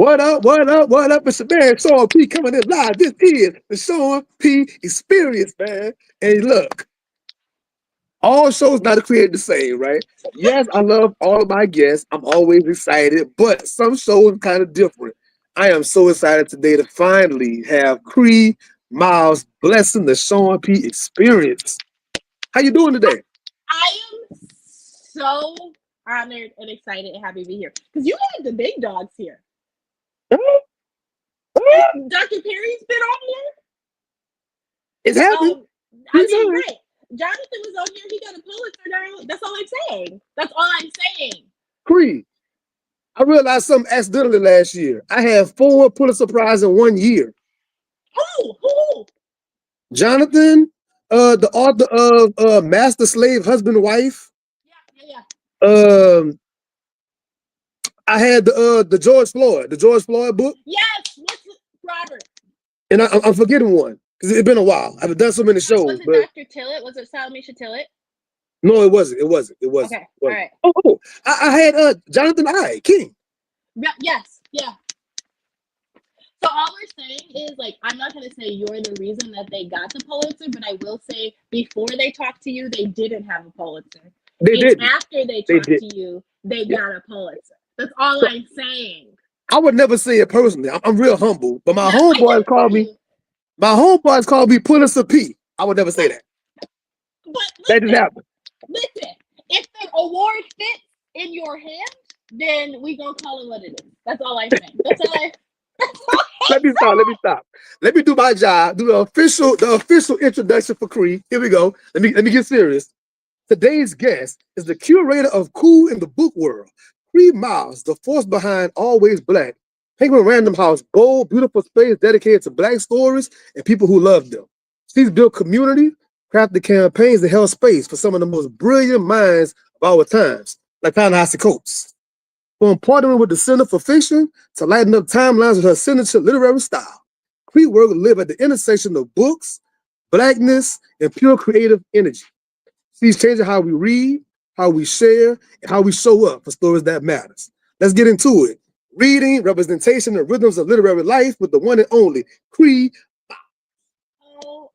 What up? What up? What up? It's your man Sean P coming in live. This is the Sean P Experience, man. And look, all shows not created the same, right? Yes, I love all of my guests. I'm always excited, but some shows kind of different. I am so excited today to finally have Cree Myles blessing the Sean P Experience. How you doing today? I am so honored and excited and happy to be here because you have the big dogs here. Dr. Perry's been on here. It's happening. I mean, right. Jonathan was on here. He got a Pulitzer now. That's all I'm saying. That's all I'm saying. Cree, I realized something accidentally last year. I had 4 Pulitzer Prize in 1 year. Who? Jonathan, the author of Master Slave Husband Wife. Yeah. I had the George Floyd book. Yes, Robert. And I'm forgetting one because it's been a while. I've done so many shows. Was it Dr. Tillett? Was it Salamisha Tillett? No, it wasn't. It wasn't. Okay, all right. Oh, I had Jonathan I. King. Yes, yeah. So all we're saying is, like, I'm not going to say you're the reason that they got the Pulitzer, but I will say before they talked to you, they didn't have a Pulitzer. They did. After they talked to you, they got a Pulitzer. That's all I'm saying. I would never say it personally. I'm real humble, but my homeboys called me Pulitzer P. I would never say that. But that didn't happen. Listen, if the award fits in your hand, then we gonna call it what it is. That's all I'm saying. Let me stop. Let me do my job. Do the official introduction for Cree. Here we go. Let me get serious. Today's guest is the curator of Cool in the Book World, Cree Myles, the force behind Always Black, Penguin Random House, bold, beautiful space dedicated to Black stories and people who love them. She's built community, crafted campaigns, and held space for some of the most brilliant minds of our times, like Ta-Nehisi Coates. From partnering with the Center for Fiction to lighten up timelines with her signature literary style, Cree work live at the intersection of books, Blackness, and pure creative energy. She's changing how we read, how we share, and how we show up for stories that matters. Let's get into it. Reading, representation, and rhythms of literary life with the one and only Cree. Oh,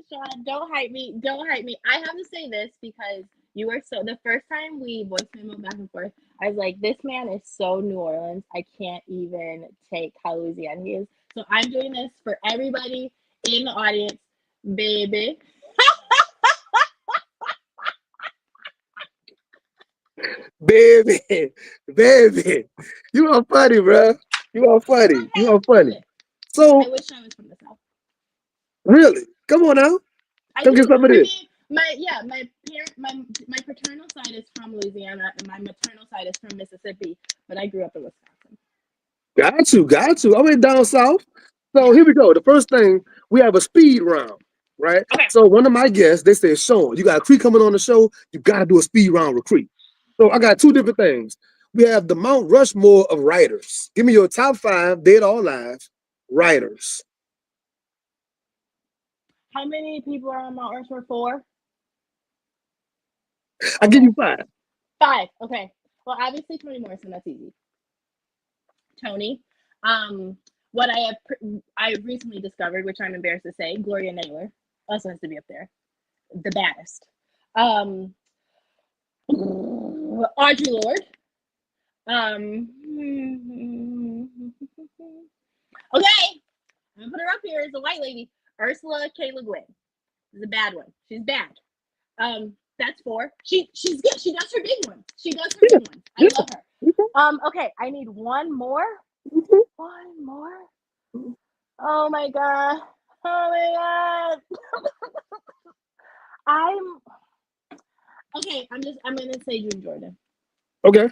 Sean, don't hype me. I have to say this because you were the first time we voice memo back and forth, I was like, this man is so New Orleans. I can't even take how Louisiana he is. So I'm doing this for everybody in the audience, baby. Baby, you are funny, bro. You are funny. So I wish I was from the South. Really? Come on now. Come get some of this. My paternal side is from Louisiana and my maternal side is from Mississippi, but I grew up in Wisconsin. Got you. I went down south. So here we go. The first thing, we have a speed round, right? Okay. So one of my guests, they said, Sean, you got Cree coming on the show, you got to do a speed round with Cree. So I got 2 different things. We have the Mount Rushmore of writers. Give me your top 5, dead or alive, writers. How many people are on Mount Rushmore? 4? I'll give you 5. 5, okay. Well, obviously Toni Morrison, that's easy. Toni. What I recently discovered, which I'm embarrassed to say, Gloria Naylor also has to be up there. The baddest. Audre Lorde. Okay, I'm gonna put her up here as a white lady. Ursula K. Le Guin is a bad one. She's bad. That's 4. She's good. She does her big one. I love her. Okay, I need one more. One more. Oh my god. I'm gonna say June Jordan. Okay.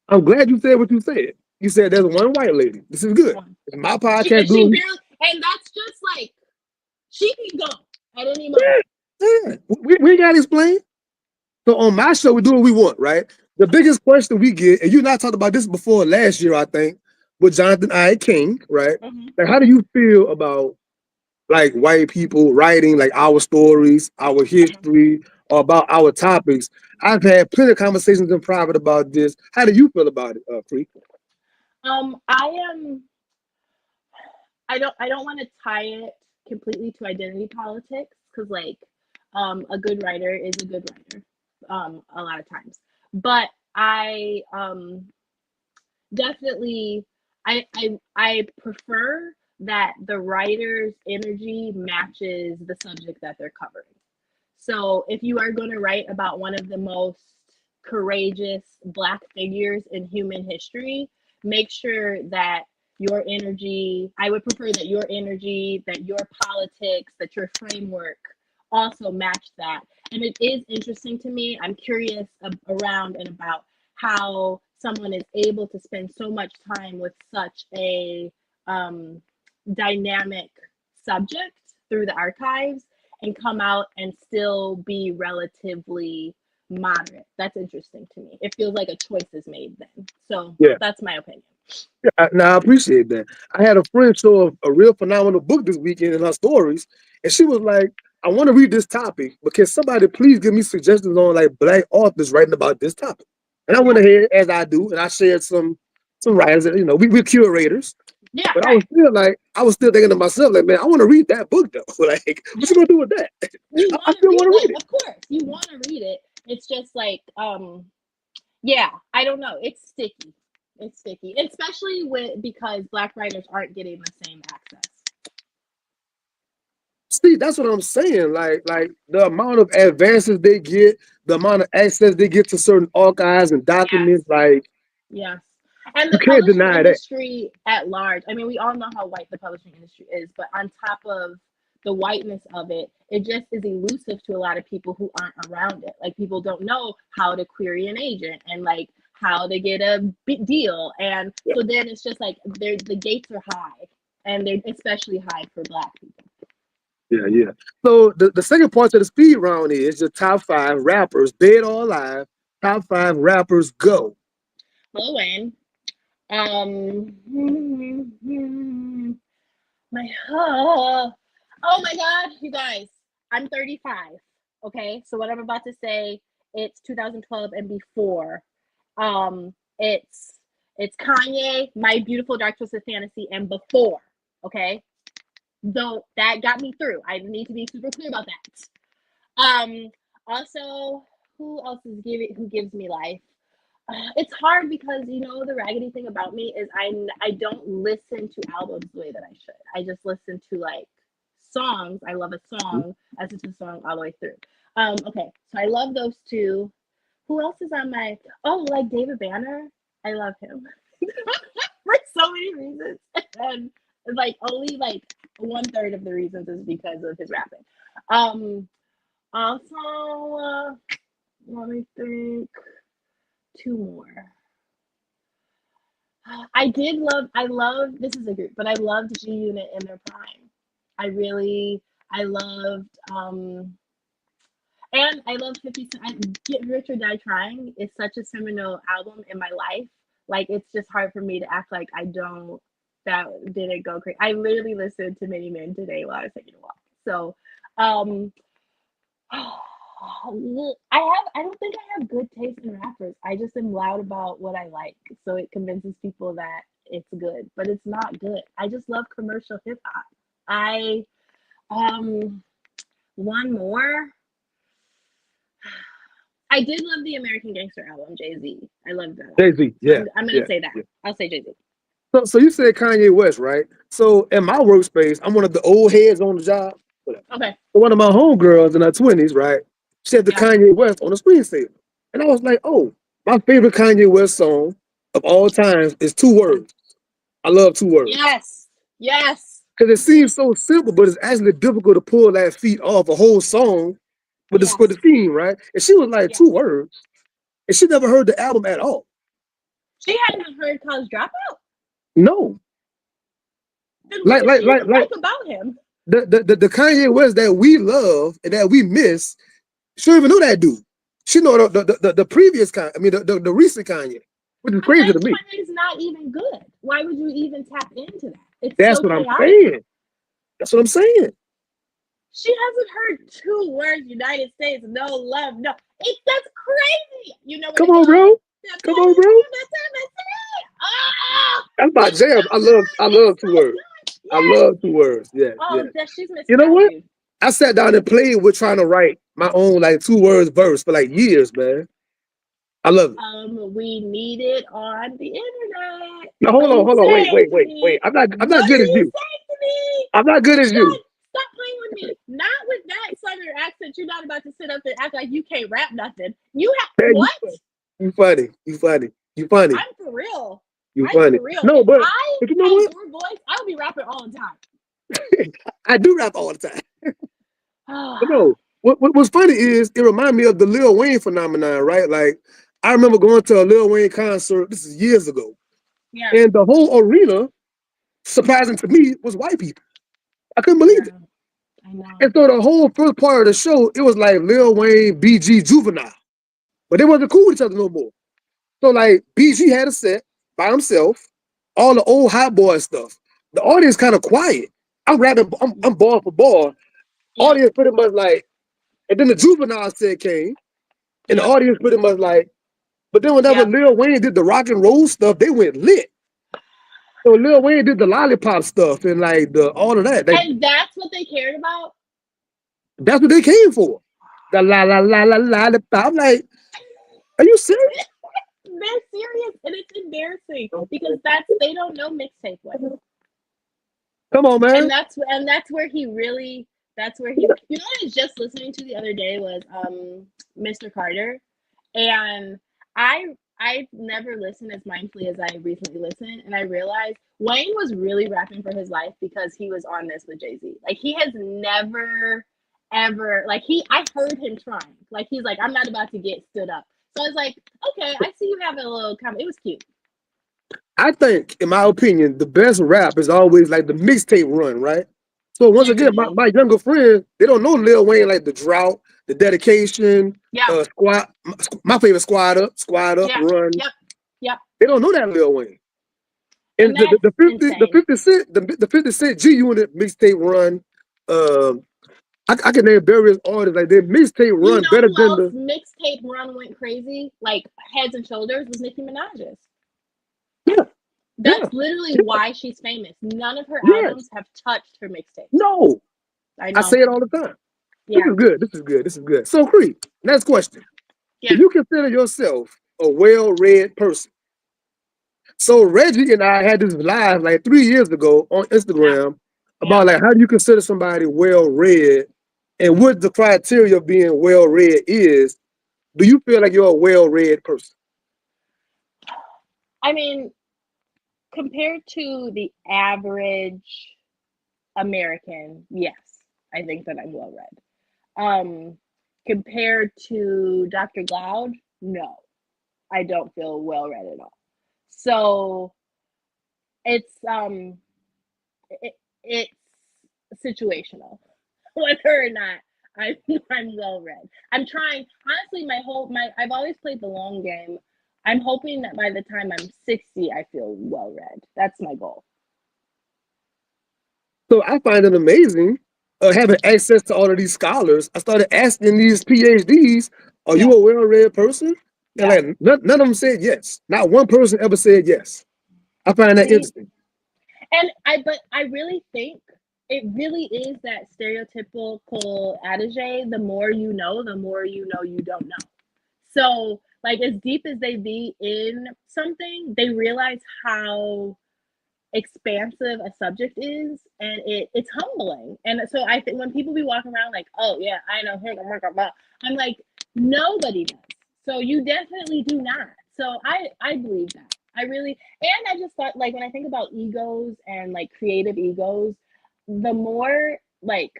I'm glad you said what you said. You said there's one white lady. This is good. It's my podcast. And that's just like, she can go at any moment. Yeah. We gotta explain. So on my show, we do what we want, right? The biggest question we get, and you and I talked about this before last year, I think, with Jonathan I. King, right? Mm-hmm. Like, how do you feel about like white people writing like our stories, our history, or about our topics? I've had plenty of conversations in private about this. How do you feel about it, Cree? I am. I don't want to tie it completely to identity politics because like a good writer is a good writer a lot of times. But I definitely I prefer that the writer's energy matches the subject that they're covering. So if you are going to write about one of the most courageous Black figures in human history, make sure that your energy, I would prefer that your energy, that your politics, that your framework also match that. And it is interesting to me. I'm curious around and about how someone is able to spend so much time with such a dynamic subject through the archives and come out and still be relatively moderate. That's interesting to me. It feels like a choice is made then. So Yeah. that's my opinion. Now I appreciate that. I had a friend show a real phenomenal book this weekend in her stories, and she was like, "I want to read this topic, but can somebody please give me suggestions on like Black authors writing about this topic?" And I went Yeah. ahead as I do, and I shared some writers that we're curators. Yeah, But right. I was still thinking to myself, like, man, I want to read that book though. Like, what you gonna do with that? You I want to still read want to read it, it. of course. You want to read it. It's just like, yeah, I don't know. It's sticky. It's sticky, especially because Black writers aren't getting the same access. See, that's what I'm saying. Like the amount of advances they get, the amount of access they get to certain archives and Yes. documents, like Yes. And you the can't publishing deny that. industry at large, I mean, we all know how white the publishing industry is, but on top of the whiteness of it, it just is elusive to a lot of people who aren't around it. Like, people don't know how to query an agent and like how to get a big deal. And Yeah, so then it's just like the gates are high, and they're especially high for Black people. yeah. So the second part of the speed round is your top 5 rappers, dead or alive. Top 5 rappers, go. Lil Wayne, um, my oh my god, you guys, I'm 35. Okay, so what I'm about to say, it's 2012 and before. It's Kanye, My Beautiful Dark Twisted Fantasy, and before. Okay, though that got me through. I need to be super clear about that. Also, who gives me life? It's hard because the raggedy thing about me is I don't listen to albums the way that I should. I just listen to like songs. I love a song. I listen to a song all the way through. Okay, so I love those two. Who else is on my? Oh, like David Banner. I love him for so many reasons, and like only like 1/3 of the reasons is because of his rapping. Also, let me think. Two more. I love, this is a group, but I loved G Unit in their prime. I loved, and I love 50 Cent. Get Rich or Die Trying is such a seminal album in my life. Like, it's just hard for me to act like that didn't go crazy. I literally listened to Many Men today while I was taking a walk. So, I don't think I have good taste in rappers. I just am loud about what I like. So it convinces people that it's good, but it's not good. I just love commercial hip hop. I One more. I did love the American Gangster album, Jay-Z. I love that. Jay-Z, So yeah, I'm gonna yeah, say that. yeah. I'll say Jay-Z. So you said Kanye West, right? So in my workspace, I'm one of the old heads on the job. Whatever. Okay. So one of my homegirls in her 20s, right? She had the Yeah. Kanye West on the screensaver. And I was like, oh, my favorite Kanye West song of all times is 2 words. I love 2 words. Yes. Yes. Because it seems so simple, but it's actually difficult to pull that feat off a whole song with this for Yes. the theme, right? And she was like, Yes. 2 words. And she never heard the album at all. She hadn't heard College Dropout. No. Then what does she even like about him? The Kanye West that we love and that we miss, she don't even know that dude. She know the previous Kanye, I mean the recent Kanye, which is But crazy that to me. Kanye's not even good. Why would you even tap into that? It's That's so what I'm chaotic. saying. That's what I'm saying. She hasn't heard 2 words, United States, no love, no. That's crazy. You know what Come it on, goes? bro. Come on, bro. Ah! That's my jam. I love two words. I Yes. love two words. Yes, Oh, yes. that she's You know what? misvalued. I sat down and played with trying to write my own like two words verse for like years, man. I love it. We need it on the internet. Now What do you hold on, say to wait. me? I'm not What do good as you you. say to me? I'm not good as you. Stop playing with me. Not with that southern accent. You're not about to sit up and act like you can't rap nothing. You have Man, what? you funny. You funny. You funny. I'm for real. You I'm funny. for real. No, If but I you know had what? your voice, I would be rapping all the time. I do rap all the time. But no, what's funny is it reminded me of the Lil Wayne phenomenon, right? Like I remember going to a Lil Wayne concert. This is years ago, Yeah. and the whole arena, surprising to me, was white people. I couldn't believe it. Yeah. I know. And so the whole first part of the show, it was like Lil Wayne, BG, Juvenile, but they wasn't cool with each other no more. So like BG had a set by himself, all the old hot boy stuff. The audience kind of quiet. I'm rapping, I'm ball for ball. Yep. Audience pretty much like, and then the Juvenile set came, and the Yep. audience pretty much like, but then whenever Yep. Lil Wayne did the rock and roll stuff, they went lit. So Lil Wayne did the lollipop stuff and like the all of that. And that's what they cared about. That's what they came for. The lollipop. I'm like, are you serious? They're serious, and it's embarrassing because they don't know mixtape way. Come on, man. And that's where he really you know what I was just listening to the other day was Mr. Carter, and I've never listened as mindfully as I recently listened, and I realized Wayne was really rapping for his life because he was on this with Jay-Z. Like he has never ever like I heard him trying. Like he's like, I'm not about to get stood up. So I was like, okay, I see you having a little comment. It was cute. I think, in my opinion, the best rap is always like the mixtape run, right? So once again, my younger friends, they don't know Lil Wayne like the drought, the dedication, Yeah. squad. My favorite squad up, Yeah. run. Yep. They don't know that Lil Wayne. And that's the 50 insane. the 50 Cent the 50 Cent G Unit mixtape run. I can name various artists like their mixtape run better who than else the mixtape run went crazy, like heads and shoulders, was Nicki Minaj's. yeah. That's literally why she's famous. None of her albums have touched her mixtapes. No, I know. I say it all the time. Yeah. This is good. So, Cree, next question. Yeah. Do you consider yourself a well-read person? So Reggie and I had this live like 3 years ago on Instagram about like how do you consider somebody well-read and what the criteria of being well-read is. Do you feel like you're a well-read person? I mean, compared to the average American, yes, I think that I'm well read. Compared to Dr. Glaude, no, I don't feel well read at all. So it's it's situational whether or not I'm well read. I'm trying honestly. I've always played the long game. I'm hoping that by the time I'm 60, I feel well read. That's my goal. So I find it amazing having access to all of these scholars. I started asking these PhDs, "Are you a well-read person?" And like none of them said yes. Not one person ever said yes. I find that interesting. And but I really think it really is that stereotypical adage: the more you know, the more you know you don't know. So, like, as deep as they be in something, they realize how expansive a subject is, and it's humbling. And so I think when people be walking around like, oh yeah, I know, I'm like, nobody does. So you definitely do not. So I believe that. I really, and I just thought, like, when I think about egos and like creative egos, the more like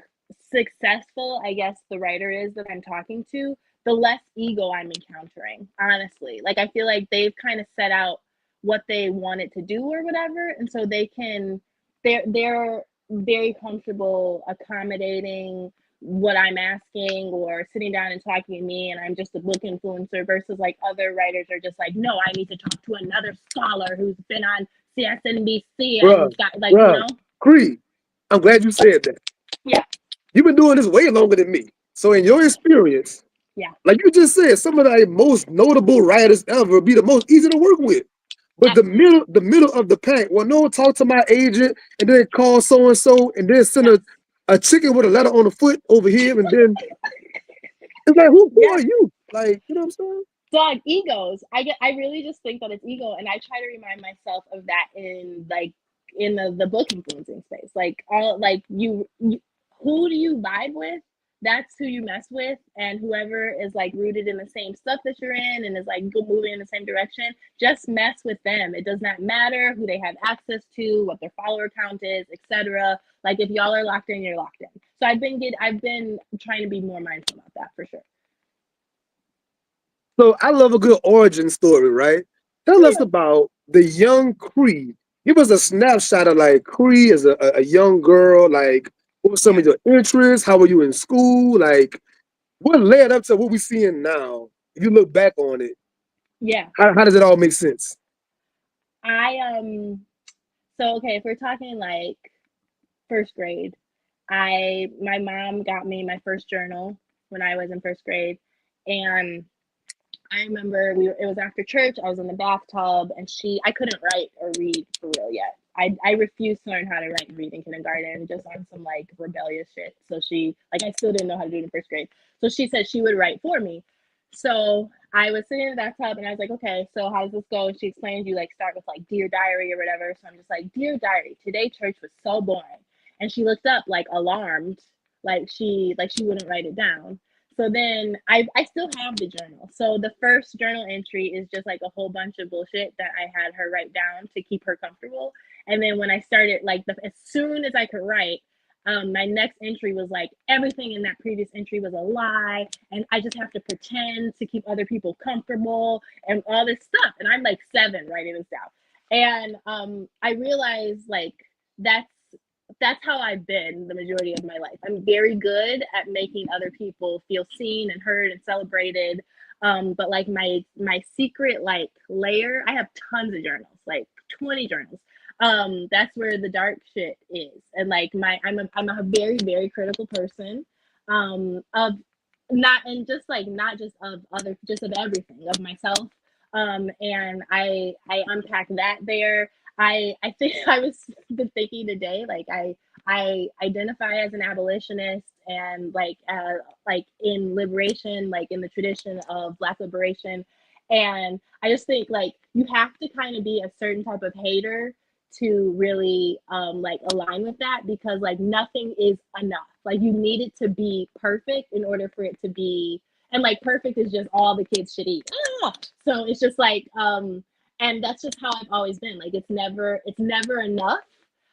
successful I guess the writer is that I'm talking to, the less ego I'm encountering, honestly. Like I feel like they've kind of set out what they want it to do or whatever, and so they're very comfortable accommodating what I'm asking or sitting down and talking to me, and I'm just a book influencer versus like other writers are just like, no, I need to talk to another scholar who's been on CSNBC and got like, you know. Cree, I'm glad you said that. Yeah. You've been doing this way longer than me. So in your experience, like you just said, some of the most notable writers ever be the most easy to work with. But Absolutely. the middle of the pack, well, no, talk to my agent and then call so and so and then send Yes. a chicken with a letter on the foot over here and then it's like who are Yes. you? Like, you know what I'm saying? Dog egos. I really just think that it's ego, and I try to remind myself of that in like in the book influencing space. Like all like you who do you vibe with? That's who you mess with, and whoever is like rooted in the same stuff that you're in and is like moving in the same direction, just mess with them. It does not matter who they have access to, what their follower count is, etc. Like if y'all are locked in, you're locked in. So I've been trying to be more mindful about that for sure. So I love a good origin story, right? Tell us Yeah. about the young Cree. Give us a snapshot of like Cree as a young girl. Like, what were some Yeah. of your interests? How were you in school? Like, what led up to what we're seeing now? If you look back on it, Yeah. how does it all make sense? I so okay, if we're talking like first grade, I my mom got me my first journal when I was in first grade, and I remember it was after church. I was in the bathtub, and I couldn't write or read for real yet. I refused to learn how to write and read in kindergarten, just on some like rebellious shit. So I still didn't know how to do it in first grade. So she said she would write for me. So I was sitting in the bathtub, and I was like, okay, so how does this go? And she explained you like start with like dear diary or whatever. So I'm just like, dear diary, today church was so boring. And she looked up like alarmed, like she wouldn't write it down. So then I still have the journal. So the first journal entry is just like a whole bunch of bullshit that I had her write down to keep her comfortable. And then when I started, like as soon as I could write, my next entry was like everything in that previous entry was a lie, and I just have to pretend to keep other people comfortable and all this stuff. And I'm like 7 writing this down, and I realized like that's that's how I've been the majority of my life. I'm very good at making other people feel seen and heard and celebrated. But like my secret like layer, I have tons of journals, like 20 journals. That's where the dark shit is. And like I'm a very, very critical person. Of not and just like not just of other just of everything, of myself. And I unpack that there. I think I was been thinking today, like I identify as an abolitionist, and like in liberation, like in the tradition of Black liberation. And I just think like you have to kind of be a certain type of hater to really like align with that, because like nothing is enough. Like you need it to be perfect in order for it to be, and like perfect is just all the kids should eat. So it's just like and that's just how I've always been. Like it's never enough.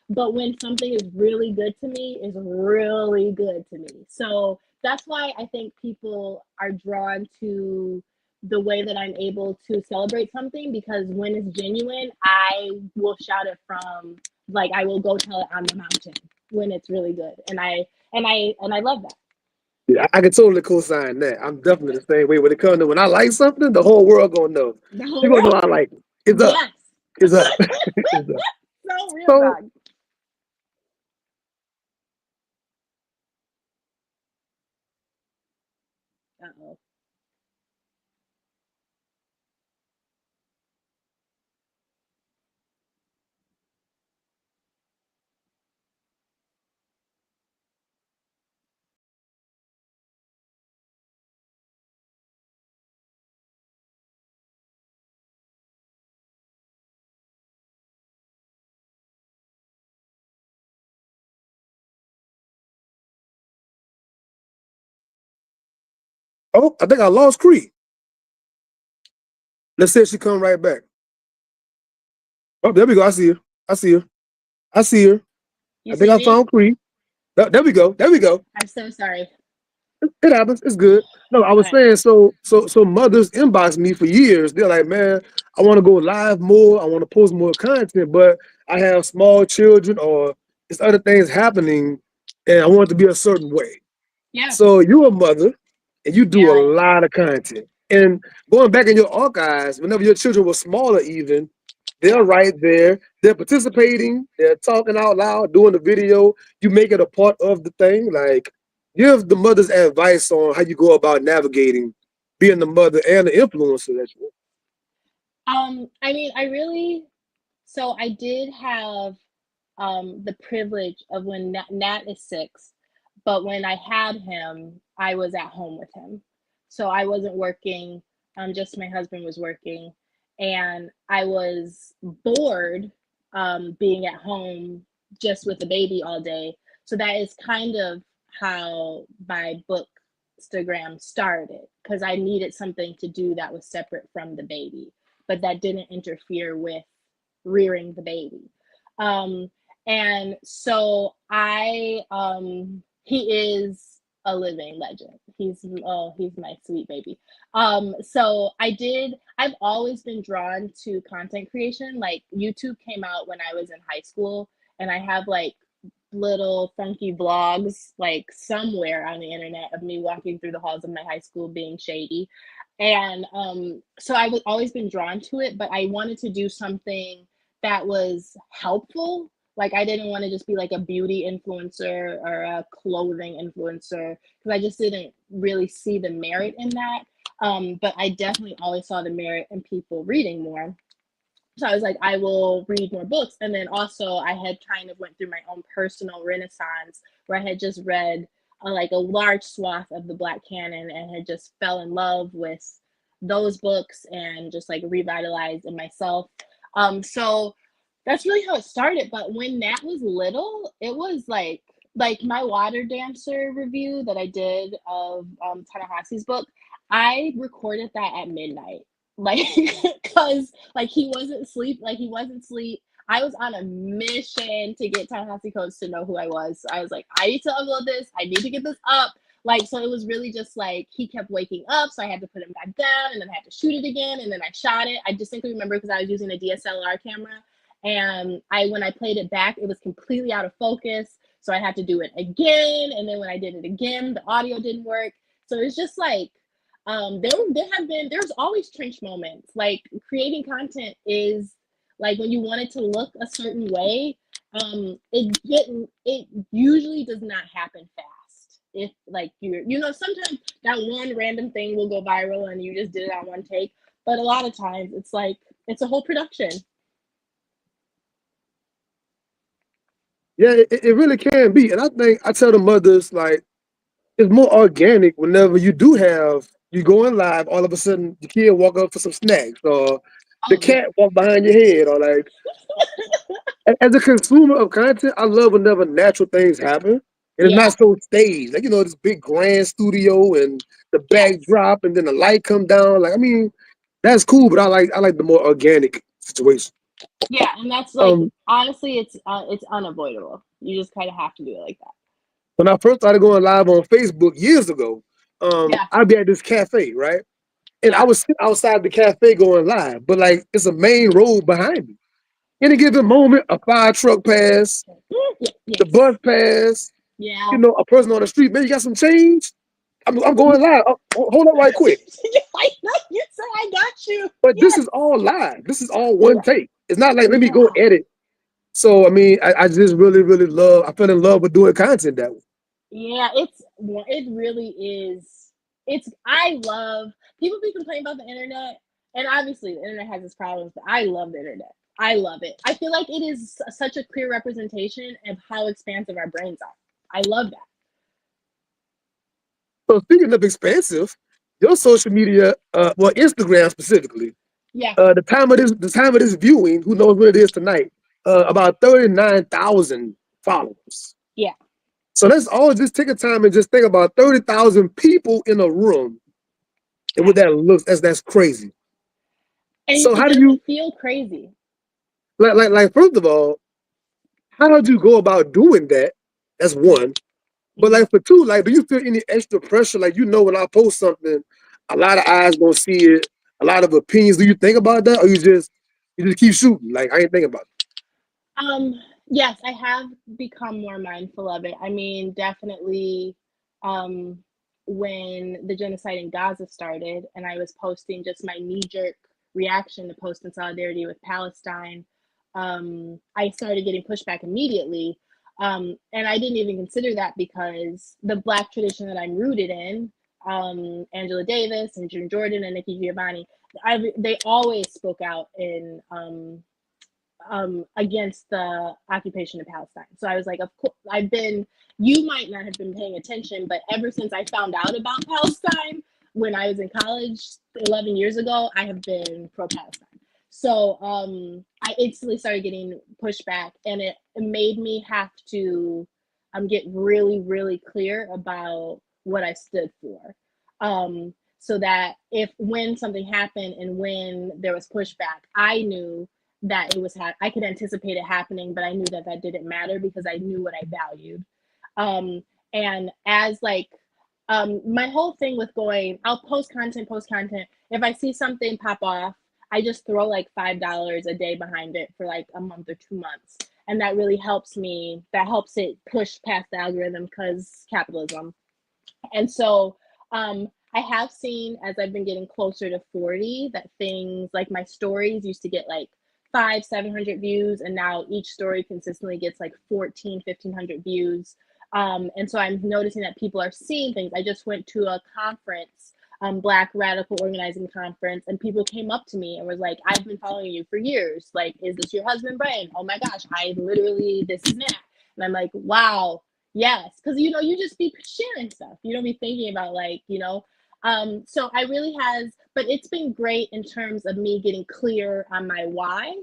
But when something is really good to me, is really good to me. So that's why I think people are drawn to the way that I'm able to celebrate something, because when it's genuine, I will shout it from, like I will go tell it on the mountain when it's really good. And I love that. Yeah, I can totally co-sign that. I'm definitely the same way when it comes to when I like something, the whole world gonna know. The whole You gonna know world. I like it. It's up. Yes. It's up. It's up. So real So dog. Uh-oh. oh, I think I lost Cree. Let's say she come right back. Oh, there we go. I see her. I see her. I see her. You I think see I me? found Cree. There we go. There we go. I'm so sorry. It happens. It's good. No, I All was right. saying so mothers inbox me for years. They're like, man, I want to go live more. I want to post more content, but I have small children or there's other things happening and I want it to be a certain way. Yeah. So you're a mother and you do Yeah, a I am. lot of content. And going back in your archives, whenever your children were smaller, even, they're Yeah. right there. They're participating. They're talking out loud, doing the video. You make it a part of the thing. Like, give the mothers advice on how you go about navigating being the mother and the influencer that you I mean, so I did have the privilege of when Nat is 6, but when I had him, I was at home with him. So I wasn't working, just my husband was working, and I was bored being at home just with the baby all day. So that is kind of how my bookstagram started, because I needed something to do that was separate from the baby, but that didn't interfere with rearing the baby. Um, and so he is a living legend. He's my sweet baby. I've always been drawn to content creation. Like YouTube came out when I was in high school, and I have like little funky vlogs like somewhere on the internet of me walking through the halls of my high school being shady. And so I've always been drawn to it, but I wanted to do something that was helpful. Like I didn't want to just be like a beauty influencer or a clothing influencer, because I just didn't really see the merit in that. But I definitely always saw the merit in people reading more. So I was like, I will read more books. And then also I had kind of went through my own personal renaissance where I had just read like a large swath of the Black canon and had just fell in love with those books and just like revitalized in myself. So that's really how it started. But when Nat was little, it was like my water dancer review that I did of Ta-Nehisi's book. I recorded that at midnight, like because like he wasn't asleep. I was on a mission to get Ta-Nehisi Coates to know who I was. So I was like, I need to upload this, I need to get this up. Like, so it was really just like he kept waking up, so I had to put him back down, and then I had to shoot it again, and then I shot it. I distinctly remember because I was using a DSLR camera, and when I played it back, it was completely out of focus, so I had to do it again. And then when I did it again, the audio didn't work. So it's just like there's always trench moments. Like creating content is like when you want it to look a certain way, it usually does not happen fast. If like sometimes that one random thing will go viral and you just did it on one take, but a lot of times it's like it's a whole production. Yeah, it really can be. And I think I tell the mothers like it's more organic whenever you going live, all of a sudden the kid walk up for some snacks or the Oh yeah. cat walk behind your head or like as a consumer of content, I love whenever natural things happen. And it's Yeah. not so staged. Like, this big grand studio and the Yes. backdrop and then the light come down. Like, I mean, that's cool, but I like the more organic situation. Yeah, and that's like Um, honestly, it's unavoidable. You just kind of have to do it like that. when I first started going live on Facebook years ago, Yeah. I'd be at this cafe, right? And I Yeah. was sitting outside the cafe going live, but like it's a main road behind me. In a given moment, a fire truck pass, Yeah. the Yes. bus pass, Yeah. a person on the street, man, you got some change? I'm going live. Hold up right quick. I know you said I got you. But this Yes. is all live. This is all one Yeah. take. It's not like let me go Yeah. edit. So I mean, I just really, really love. I fell in love with doing content that way. Yeah. It really is. I love people be complaining about the internet, and obviously the internet has its problems, but I love the internet. I love it. I feel like it is such a clear representation of how expansive our brains are. I love that. So speaking of expensive, your social media, well, Instagram specifically, Yeah. the time of this viewing, who knows what it is tonight? About 39,000 followers. Yeah. So let's all just take a time and just think about 30,000 people in a room and Yeah. what that looks. That's crazy. And So it how do you doesn't feel crazy. like? First of all, how did you go about doing that? That's one. But Mhm. like for two, like, do you feel any extra pressure? Like, when I post something, a lot of eyes gonna see it, a lot of opinions. Do you think about that, or you just keep shooting? Like, I ain't thinking about it. Um, yes, I have become more mindful of it. I mean, definitely, um, when the genocide in Gaza started and I was posting just my knee-jerk reaction to post in solidarity with Palestine, I started getting pushback immediately. And I didn't even consider that because the Black tradition that I'm rooted in, Angela Davis and June Jordan and Nikki Giovanni, they always spoke out in against the occupation of Palestine. So I was like, of course, you might not have been paying attention, but ever since I found out about Palestine when I was in college 11 years ago, I have been pro-Palestine. So I instantly started getting pushback, and it made me have to get really, really clear about what I stood for. So that when something happened and when there was pushback, I knew that it was I could anticipate it happening, but I knew that didn't matter because I knew what I valued. And as my whole thing with I'll post content. If I see something pop off, I just throw like $5 a day behind it for like a month or 2 months. And that really helps me. That helps it push past the algorithm because capitalism. And so I have seen, as I've been getting closer to 40, that things like my stories used to get like 700 views, and now each story consistently gets like 1,500 views. And so I'm noticing that people are seeing things. I just went to a conference, Black Radical Organizing Conference, and people came up to me and was like, I've been following you for years. Like, is this your husband, Brian? Oh my gosh, I literally, this and that. And I'm like, wow, yes. Because, you just be sharing stuff. You don't be thinking about so I really but it's been great in terms of me getting clear on my why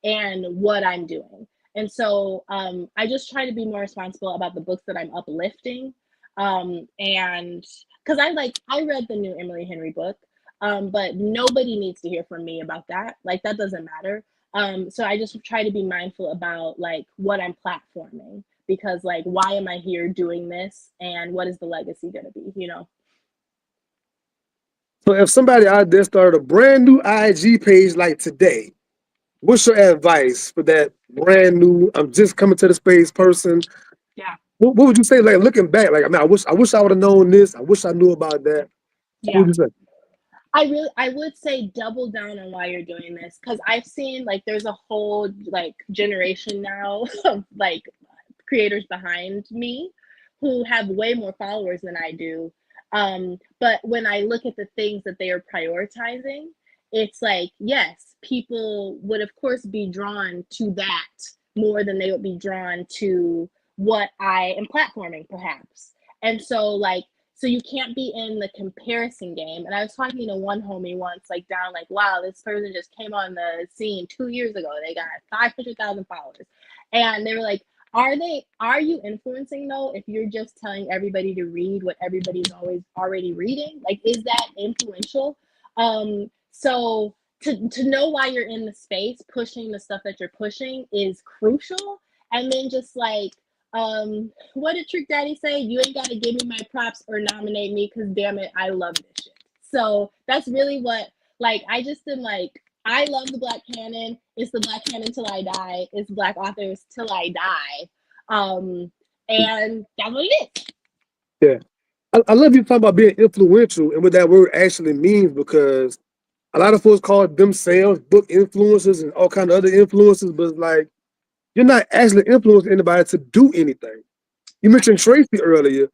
and what I'm doing. And so I just try to be more responsible about the books that I'm uplifting. And because I read the new Emily Henry book, but nobody needs to hear from me about that. Like, that doesn't matter. So I just try to be mindful about like what I'm platforming, because like, why am I here doing this, and what is the legacy going to be, So if somebody out there started a brand new IG page like today, what's your advice for that brand new, I'm just coming to the space person? Yeah. What would you say, like looking back? Like, I mean, I wish I would have known this. I wish I knew about that. What Yeah. would you say? I would say double down on why you're doing this, because I've seen like there's a whole like generation now of like creators behind me who have way more followers than I do. But when I look at the things that they are prioritizing, it's like, yes, people would of course be drawn to that more than they would be drawn to what I am platforming, perhaps. And so you can't be in the comparison game. And I was talking to one homie once, like down, like, wow, this person just came on the scene 2 years ago. They got 500,000 followers. And they were like, are you influencing though if you're just telling everybody to read what everybody's always already reading? Like, is that influential? So to know why you're in the space, pushing the stuff that you're pushing is crucial. And then just like, what did Trick Daddy say? You ain't gotta give me my props or nominate me, because damn it, I love this shit. So that's really what, like, I just am like, I love the Black canon. It's the Black canon till I die. It's Black authors till I die. And that's what it is. Yeah. I love you talking about being influential and what that word actually means, because a lot of folks call themselves book influencers and all kind of other influencers, but it's like, you're not actually influencing anybody to do anything. You mentioned Tracy earlier.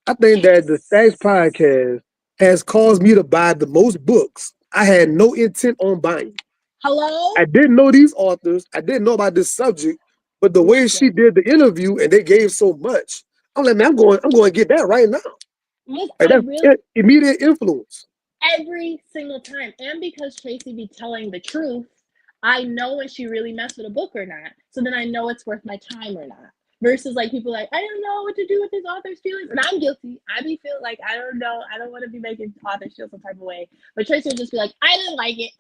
I think that the Stacks podcast has caused me to buy the most books I had no intent on buying. Hello? I didn't know these authors. I didn't know about this subject, but the way she did the interview and they gave so much, I'm like, man, I'm going to get that right now. Like, that's immediate influence. Every single time. And because Tracy be telling the truth, I know when she really messed with a book or not. So then I know it's worth my time or not. Versus like people like, I don't know what to do with this author's feelings. And I'm guilty. I be feel like, I don't know. I don't want to be making authors feel some type of way. But Tracy would just be like, I didn't like it.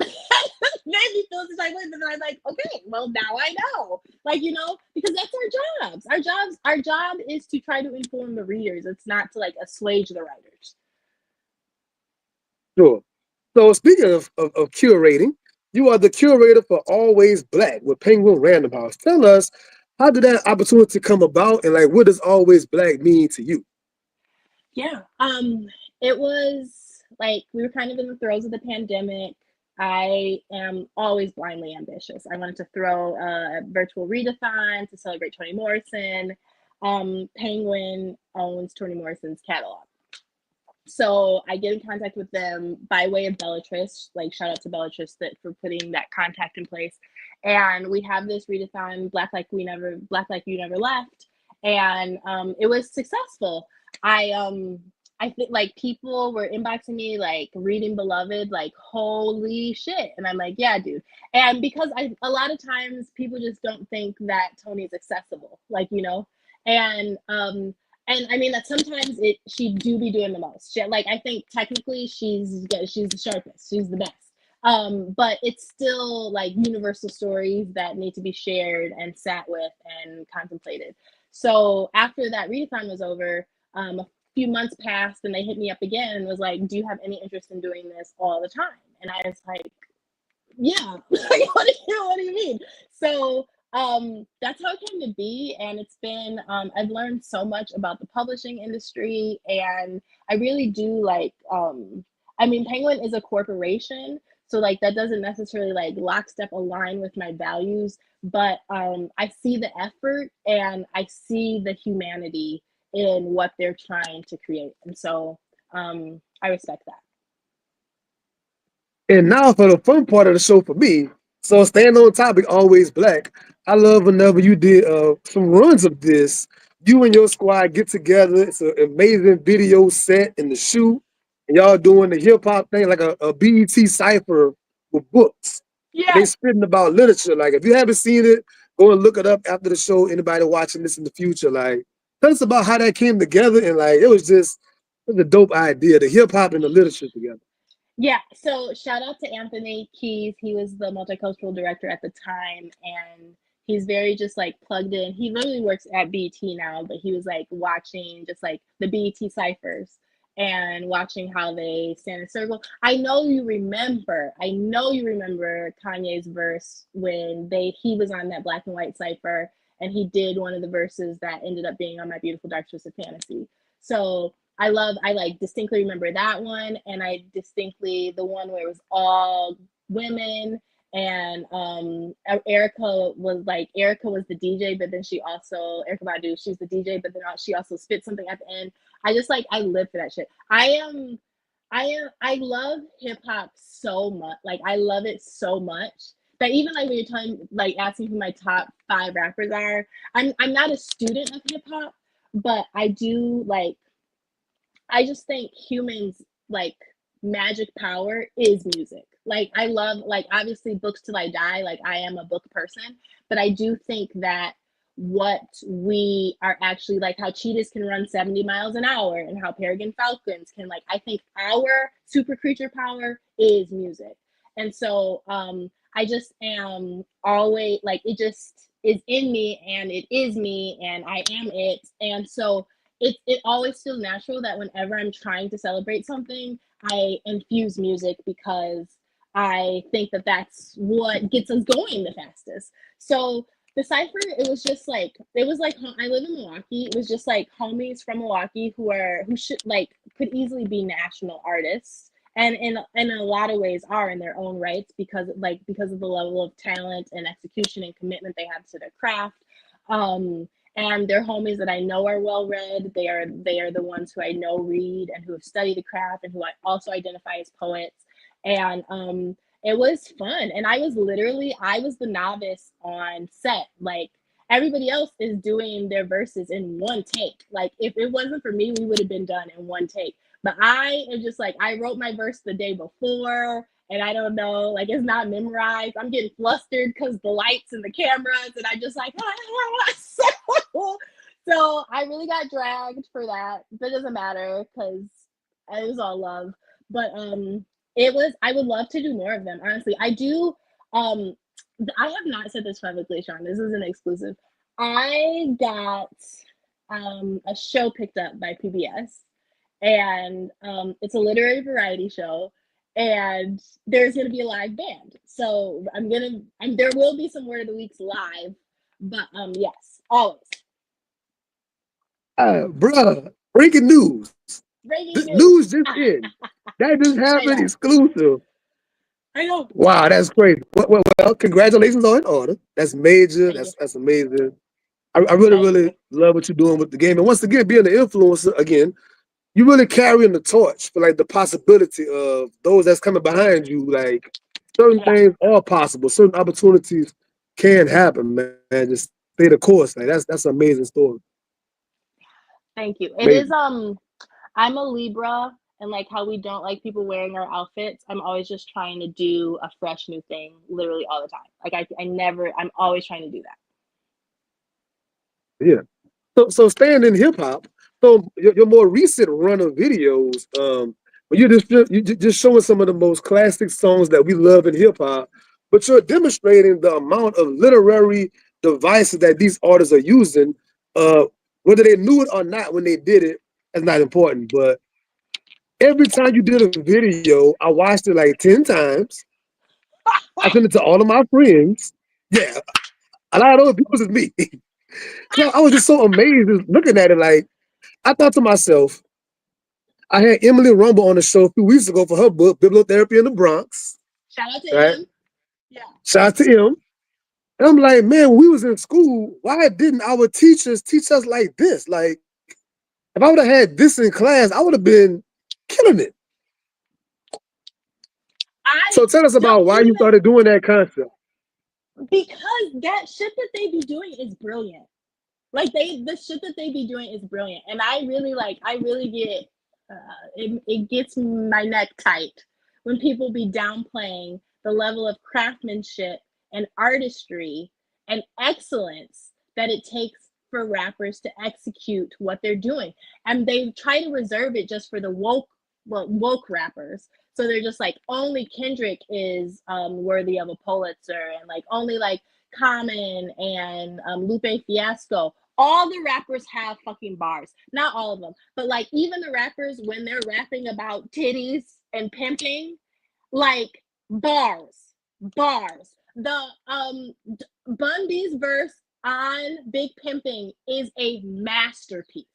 Made me feel some type of way. But then I'm like, okay, well, now I know. Like, because that's our jobs. Our job is to try to inform the readers. It's not to like assuage the writers. Sure. So speaking of curating, you are the curator for Always Black with Penguin Random House. Tell us, how did that opportunity come about, and like, what does Always Black mean to you? Yeah. It was like we were kind of in the throes of the pandemic. I am always blindly ambitious. I wanted to throw a virtual readathon to celebrate Toni Morrison. Penguin owns Toni Morrison's catalog. So I get in contact with them by way of Bellatrix. Like shout out to Bellatrix that for putting that contact in place. And we have this readathon, Black Like You Never Left, and it was successful. I think like people were inboxing me like reading Beloved, like holy shit, and I'm like, yeah, dude. And because a lot of times people just don't think that Tony's accessible, like and I mean that sometimes she do be doing the most. Like I think technically she's the sharpest, she's the best. But it's still like universal stories that need to be shared and sat with and contemplated. So after that readathon was over, a few months passed and they hit me up again and was like, do you have any interest in doing this all the time? And I was like, yeah. Like, what do you mean? So that's how it came to be. And it's been I've learned so much about the publishing industry, and I really do like I mean Penguin is a corporation, so like that doesn't necessarily like lockstep align with my values, but I see the effort and I see the humanity in what they're trying to create, and so I respect that. And now for the fun part of the show for me. So staying on topic, always black. I love whenever you did some runs of this. You and your squad get together. It's an amazing video set in the shoot. And y'all doing the hip hop thing like a BET cipher with books. And they Yeah. spitting about literature. Like if you haven't seen it, go and look it up after the show. Anybody watching this in the future, like tell us about how that came together. And like it was a dope idea, the hip hop and the literature together. Yeah, so shout out to Anthony Keys. He was the multicultural director at the time, and he's very just like plugged in. He literally works at BET now, but he was like watching just like the BET ciphers and watching how they stand in a circle. I know you remember Kanye's verse when he was on that black and white cipher and he did one of the verses that ended up being on My Beautiful Dark Twisted Fantasy. So I like distinctly remember that one, and I distinctly the one where it was all women, and Erica was the DJ, but then she also Erica Badu, she was the DJ, but then she also spit something at the end. I live for that shit. I love hip hop so much. Like I love it so much that even like when you're asking who my top 5 rappers are, I'm not a student of hip hop, but I just think humans like magic power is music. Like I love like obviously books till I die. Like I am a book person, but I do think that what we are actually like how cheetahs can run 70 miles an hour and how peregrine falcons can like I think our super creature power is music. And so I just am always like it just is in me and it is me and I am it. And so it always feels natural that whenever I'm trying to celebrate something, I infuse music because I think that that's what gets us going the fastest. So the cipher, it was like I live in Milwaukee. It was just like homies from Milwaukee who should like could easily be national artists, and in a lot of ways are in their own rights because of the level of talent and execution and commitment they have to their craft. And they're homies that I know are well read. They are the ones who I know read and who have studied the craft and who I also identify as poets. And it was fun. And I was the novice on set. Like everybody else is doing their verses in one take. Like if it wasn't for me, we would have been done in one take. But I am just like I wrote my verse the day before. And I don't know, like it's not memorized. I'm getting flustered because the lights and the cameras, and I just like so I really got dragged for that. But it doesn't matter because it was all love. But I would love to do more of them. Honestly, I do. I have not said this publicly, Sean. This is an exclusive. I got a show picked up by PBS, and it's a literary variety show, and there's going to be a live band. So there will be some Word of the Weeks live, but yes, always. Bruh, breaking news. Breaking This news. news just in. That just I happened know. exclusive. I know. Wow, that's crazy. Well, congratulations on order. That's major. Thank you. That's amazing. I really, Thank you. really love what you're doing with the game. And once again, being an influencer, again, you really carrying the torch for like the possibility of those that's coming behind you. Like certain things are possible, certain opportunities can happen, man. Just stay the course. Like that's an amazing story. Thank you. It is Amazing. I'm a Libra, and like how we don't like people wearing our outfits, I'm always just trying to do a fresh new thing literally all the time. Like I never I'm always trying to do that. Yeah. So staying in hip hop, so your more recent run of videos, where just showing some of the most classic songs that we love in hip hop, but you're demonstrating the amount of literary devices that these artists are using, uh, whether they knew it or not when they did it, that's not important. But every time you did a video, I watched it like 10 times. I sent it to all of my friends. Yeah, a lot of those people was me. I was just so amazed just looking at it. Like I thought to myself, I had Emily Rumble on the show a few weeks ago for her book, Bibliotherapy in the Bronx. Shout out to Right? him. Yeah. Shout out to him. And I'm like, man, when we was in school, why didn't our teachers teach us like this? Like, if I would have had this in class, I would have been killing it. I So tell us about don't why you even started doing that concept. because that shit that they be doing is brilliant. Like the shit that they be doing is brilliant, and I really get it gets my neck tight when people be downplaying the level of craftsmanship and artistry and excellence that it takes for rappers to execute what they're doing, and they try to reserve it just for the woke rappers. So they're just like only Kendrick is worthy of a Pulitzer, and like only like Common and Lupe Fiasco. All the rappers have fucking bars. Not all of them, but like even the rappers when they're rapping about titties and pimping, like bars, bars. The Bun B's verse on Big Pimping is a masterpiece.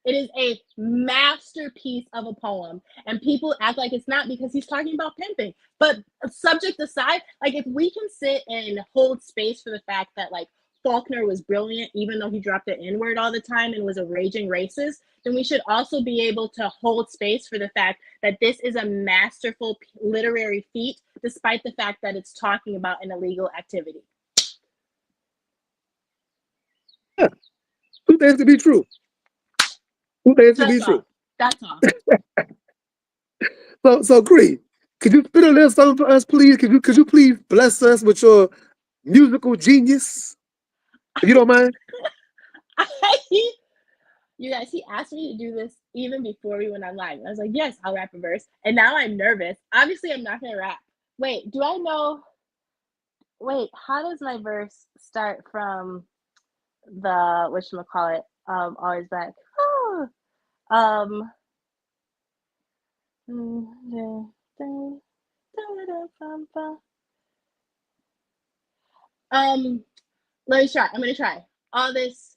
It is a masterpiece of a poem, and people act like it's not because he's talking about pimping. But subject aside, like if we can sit and hold space for the fact that like Faulkner was brilliant, even though he dropped the N word all the time and was a raging racist, then we should also be able to hold space for the fact that this is a masterful literary feat, despite the fact that it's talking about an illegal activity. Yeah. Who thinks to be true? Who thinks to be That's true? all. That's all. So Cree, could you spit a little something for us, please? Could you please bless us with your musical genius? If you don't mind. You guys, he asked me to do this even before we went on live. I was like, yes, I'll rap a verse. And now I'm nervous. Obviously, I'm not going to rap. Wait, do I know? Wait, how does my verse start from the, whatchamacallit, Always Back? um, let me try. I'm going to try. All this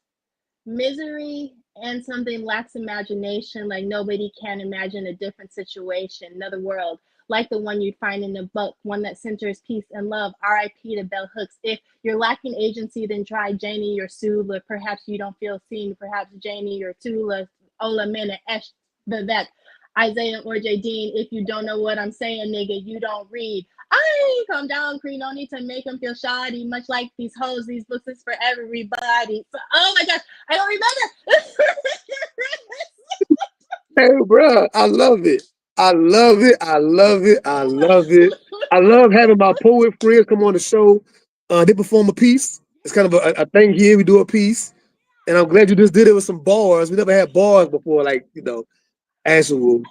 misery and something lacks imagination, like nobody can imagine a different situation, another world, like the one you'd find in a book, one that centers peace and love. R.I.P. to Bell Hooks. If you're lacking agency, then try Janie or Sula. Perhaps you don't feel seen. Perhaps Janie or Tula, Ola Mena, Esh, Vivek, Isaiah or J. Dean. If you don't know what I'm saying, nigga, you don't read. I calm down, Cree. No need to make them feel shoddy. Much like these hoes, these books is for everybody. So, oh my gosh, I don't remember. Hey, bro, I love it. I love it. I love it. I love it. I love having my poet friends come on the show. They perform a piece. It's kind of a thing here. We do a piece. And I'm glad you just did it with some bars. We never had bars before, like, actual.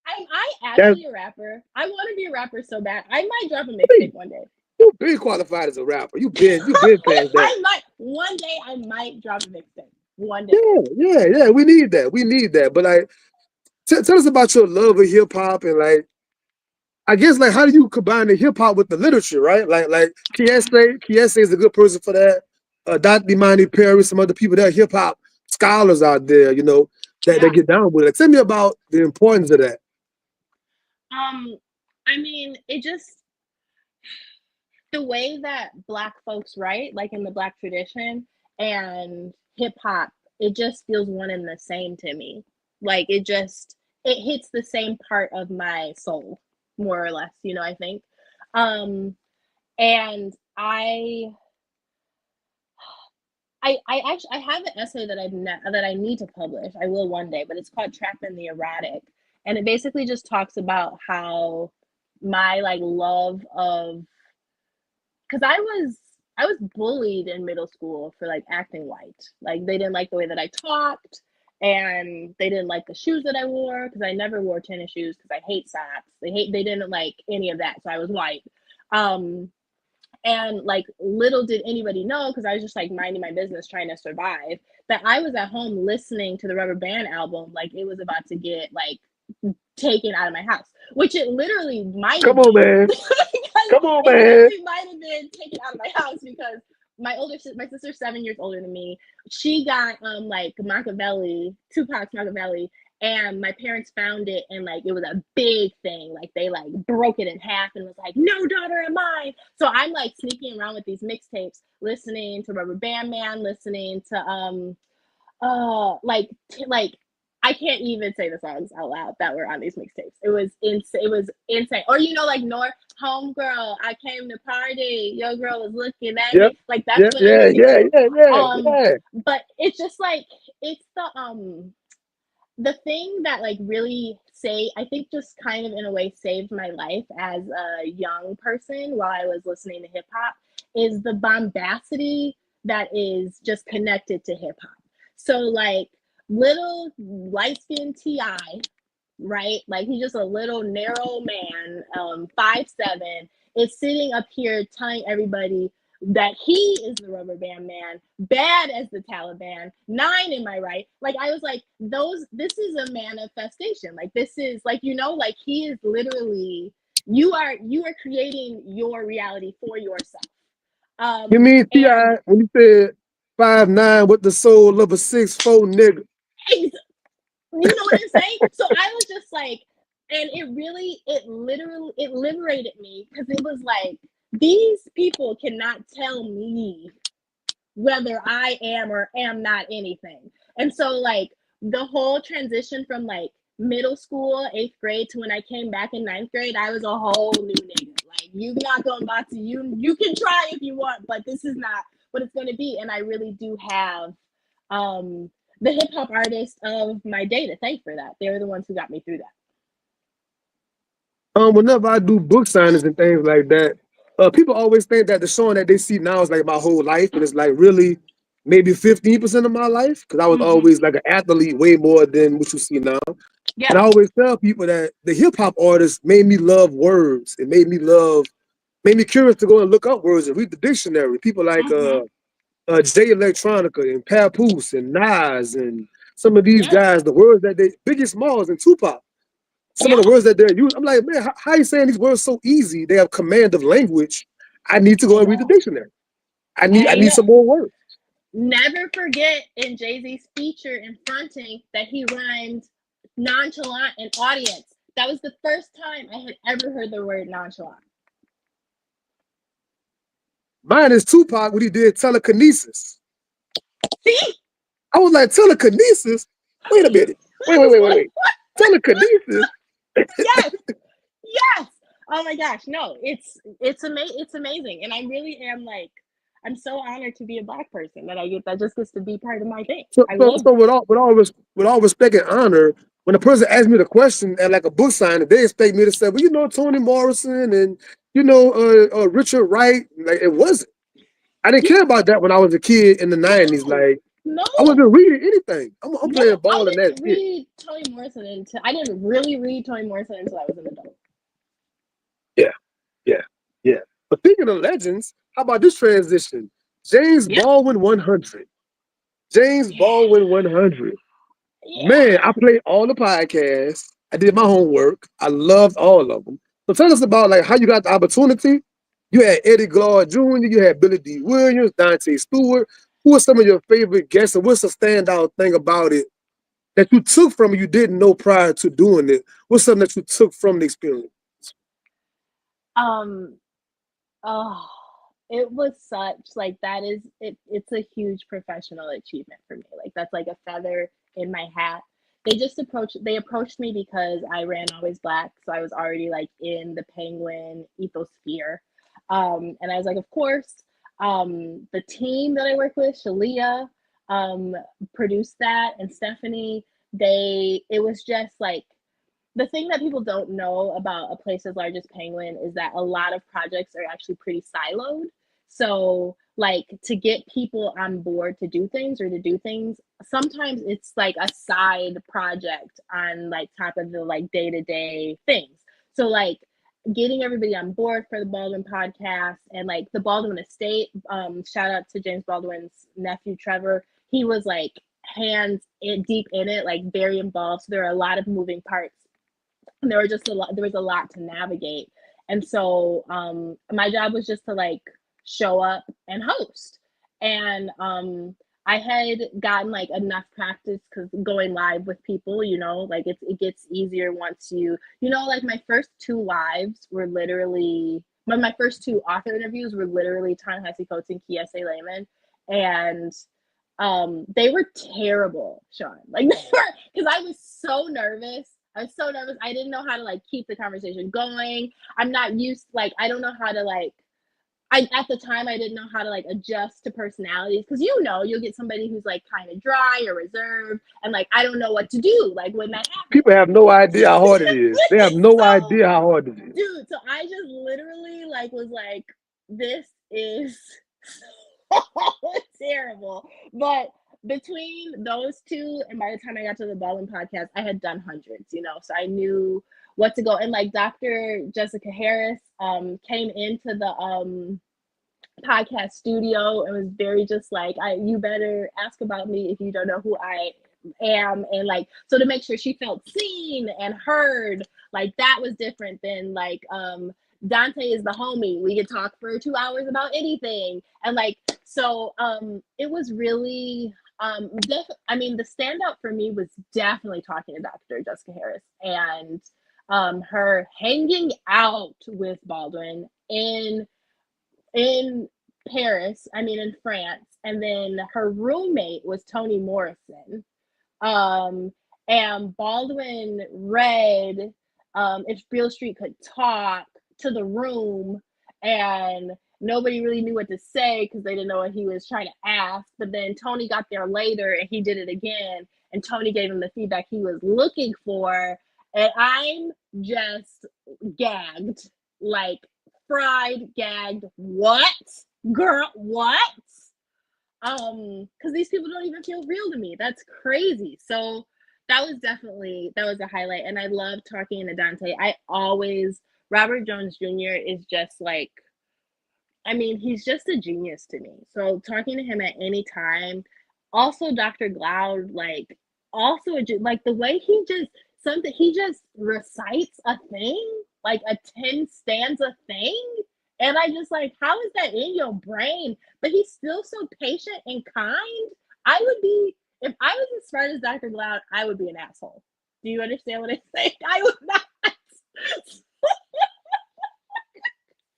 Am I That's actually a rapper? I want to be a rapper so bad. I might drop a mixtape one day. you've been qualified as a rapper. You've been past that. I might one day. I might drop a mixtape one day. Yeah. We need that. We need that. But like, tell us about your love of hip hop and like, I guess like how do you combine the hip hop with the literature, right? Like Kiese is a good person for that. Dr. Imani Perry, some other people that are hip hop scholars out there, that Yeah. get down with it. Tell me about the importance of that. I mean, it just the way that Black folks write, like in the Black tradition, and hip hop, it just feels one and the same to me. Like it hits the same part of my soul, more or less, I think. And I have an essay that that I need to publish. I will one day, but it's called Trapping the Erratic. And it basically just talks about how my like love of, because I was bullied in middle school for like acting white. Like they didn't like the way that I talked, and they didn't like the shoes that I wore, because I never wore tennis shoes because I hate socks. They didn't like any of that, so I was white. And like little did anybody know, because I was just like minding my business trying to survive, that I was at home listening to the Rubber Band album like it was about to get like taken out of my house, which it literally might have Come on, been. man. Because Come on, it man. literally might have been taken out of my house, because my sister's 7 years older than me. She got like Machiavelli, Tupac's Machiavelli, and my parents found it, and like it was a big thing. Like they like broke it in half and was like, "No daughter of mine." So I'm like sneaking around with these mixtapes, listening to Rubber Band Man, listening to like I can't even say the songs out loud that were on these mixtapes. It was insane. It was insane. Or like North Homegirl, I came to party. Your girl was looking at Yep. me. Like that's Yeah, what I'm yeah, listening yeah, to. yeah, yeah, Um, yeah. but it's just like it's the thing that like really I think just kind of in a way saved my life as a young person while I was listening to hip hop is the bombacity that is just connected to hip hop. So like little light skinned Ti, right? Like he's just a little narrow man, 5'7", is sitting up here telling everybody that he is the Rubber Band Man, bad as the Taliban, 9, am I right? Like I was like, this is a manifestation. Like this is like, like he is literally, you are creating your reality for yourself. You mean And T.I. when you said 5'9" with the soul of a 6'4" nigga? you know what I'm saying? So I was just like, and it liberated me, because it was like, these people cannot tell me whether I am or am not anything. And so like the whole transition from like middle school, 8th grade, to when I came back in 9th grade, I was a whole new nigga. Like you not gonna box you can try if you want, but this is not what it's gonna be. And I really do have the hip hop artists of my day to thank for that. They were the ones who got me through that. Whenever I do book signings and things like that, people always think that the showing that they see now is like my whole life, and it's like really maybe 15% of my life, because I was always like an athlete way more than what you see now. Yeah. And I always tell people that the hip hop artists made me love words. It made me curious to go and look up words and read the dictionary. People like Jay Electronica and Papoose and Nas and some of these Yeah. guys, the words that they Biggie Smalls and Tupac, some Yeah. of the words that they're using. I'm like, man, how are you saying these words so easy? They have command of language. I need to go and read the dictionary. I need some more words. Never forget in Jay-Z's feature in Fronting that he rhymed nonchalant and audience. That was the first time I had ever heard the word nonchalant. Mine is Tupac when he did telekinesis. See? I was like, telekinesis? Wait a minute. Wait. Telekinesis? Yes. Yes. Oh my gosh. No, it's amazing. And I really am like, I'm so honored to be a Black person that just gets to be part of my thing. So, I so, love so with all respect and honor, when a person asks me the question at like a book signing, they expect me to say, well, Toni Morrison and Richard Wright. Like it wasn't. I didn't care about that when I was a kid in the '90s. no, Like no, I wasn't reading anything. I'm no. playing I ball and that's didn't it. read Toni Morrison until I didn't really read Toni Morrison until I was an adult. Yeah, yeah, yeah. But thinking of legends, how about this transition? James Yeah. Baldwin 100. James Yeah. Baldwin 100. Yeah. Man, I played all the podcasts. I did my homework. I loved all of them. So tell us about like how you got the opportunity. You had Eddie Glaude Jr., you had Billy D. Williams, Dante Stewart. Who are some of your favorite guests, and what's the standout thing about it that you took from it you didn't know prior to doing it? What's something that you took from the experience? Um, oh, it was such like that is it. It's a huge professional achievement for me. Like that's like a feather in my hat they approached me because I ran Always Black, so I was already like in the Penguin ethosphere. And I was like, of course. The team that I work with, Shalia, um, produced that, and Stephanie, it was just like the thing that people don't know about a place as large as Penguin is that a lot of projects are actually pretty siloed. So, like, to get people on board to do things or to do things, sometimes it's like a side project on like top of the like day to day things. So, like, getting everybody on board for the Baldwin podcast and like the Baldwin estate. Shout out to James Baldwin's nephew Trevor. He was like hands in, deep in it, like very involved. So there are a lot of moving parts, and there was a lot to navigate. And so my job was just to like show up and host. And I had gotten like enough practice because going live with people, you know, like it gets easier once you know, like my first two lives were literally my first two author interviews were literally Ta-Nehisi Coates and Kiese Layman. And they were terrible, Sean. Like they were, because I was so nervous. I was so nervous. I didn't know how to like keep the conversation going. I'm not used, like, I don't know how to like, at the time I didn't know how to like adjust to personalities, because you know you'll get somebody who's like kind of dry or reserved, and like I don't know what to do like when that happens. People have no idea how hard it is. They have no idea how hard it is. Dude, so I just literally like was like, this is so terrible. But between those two, and by the time I got to the Baldwin podcast, I had done hundreds, you know, so I knew what to go. And like Dr. Jessica Harris came into the podcast studio and was very just like, you better ask about me if you don't know who I am. And like, so to make sure she felt seen and heard, like that was different than like Dante is the homie, we could talk for 2 hours about anything. And like, so it was really I mean, the standout for me was definitely talking to Dr. Jessica Harris and her hanging out with Baldwin in Paris, I mean in France, and then her roommate was Toni Morrison. And Baldwin read If Beale Street Could Talk to the room, and nobody really knew what to say because they didn't know what he was trying to ask. But then Toni got there later and he did it again, and Toni gave him the feedback he was looking for. And I'm just gagged, like fried, gagged. What? Girl, what? Because these people don't even feel real to me. That's crazy. So that was a highlight. And I love talking to Dante. Robert Jones Jr. is just like, I mean, he's just a genius to me. So talking to him at any time. Also Dr. Glaude, like also like the way he just recites a thing, like a 10 stanza thing. And I just like, how is that in your brain? But he's still so patient and kind. If I was as smart as Dr. Glaude, I would be an asshole. Do you understand what I'm saying? I would not.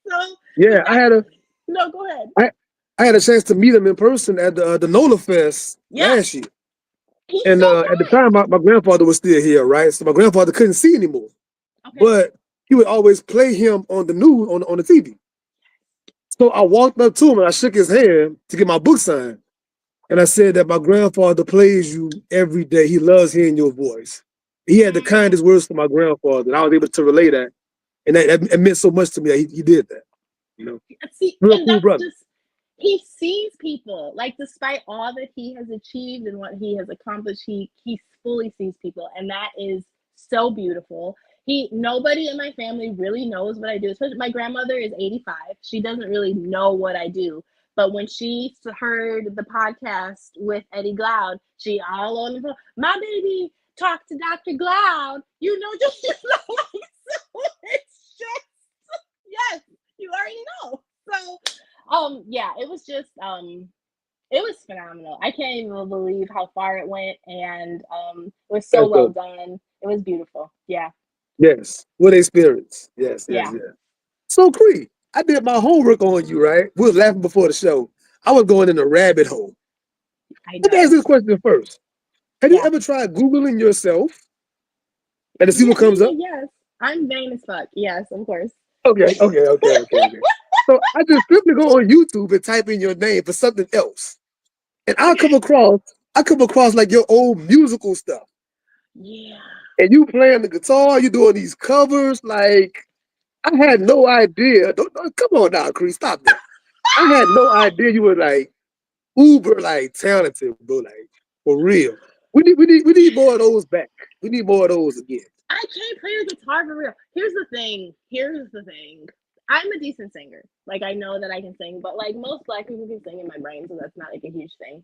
So yeah, no, go ahead. I had a chance to meet him in person at the NOLA Fest last year. He's and so at the time, my grandfather was still here, right? So my grandfather couldn't see anymore, but he would always play him on the news on the TV. So I walked up to him and I shook his hand to get my book signed. And I said that my grandfather plays you every day. He loves hearing your voice. He had the kindest words for my grandfather, and I was able to relay that. And that meant so much to me that he did that. You know, see, real cool brother. He sees people, like despite all that he has achieved and what he has accomplished, he fully sees people, and that is so beautiful. Nobody in my family really knows what I do. Especially my grandmother is 85. She doesn't really know what I do. But when she heard the podcast with Eddie Glaude, she all on the phone, my baby talked to Dr. Glaude. You know, just so it's just yes, you already know. So yeah, it was just it was phenomenal. I can't even believe how far it went, and it was so well done. It was beautiful. Yeah. Yes. What experience. Yes. So Cree, I did my homework on you, right? We were laughing before the show. I was going in a rabbit hole. Let me ask this question first. Have you Yeah. ever tried Googling yourself and to see Yeah, what comes up? yes. I'm vain as fuck. Yes, of course. Okay. So I just simply go on YouTube and type in your name for something else, and Okay. I come across like your old musical stuff, Yeah. and you playing the guitar, you doing these covers. Like I had no idea. Come on now, Cree, stop that. I had no idea you were like uber like talented, bro. Like for real. We need more of those back. We need more of those again. I can't play the guitar for real. Here's the thing. Here's the thing. I'm a decent singer. Like I know that I can sing, but like most black people can sing in my brain, so that's not like a huge thing.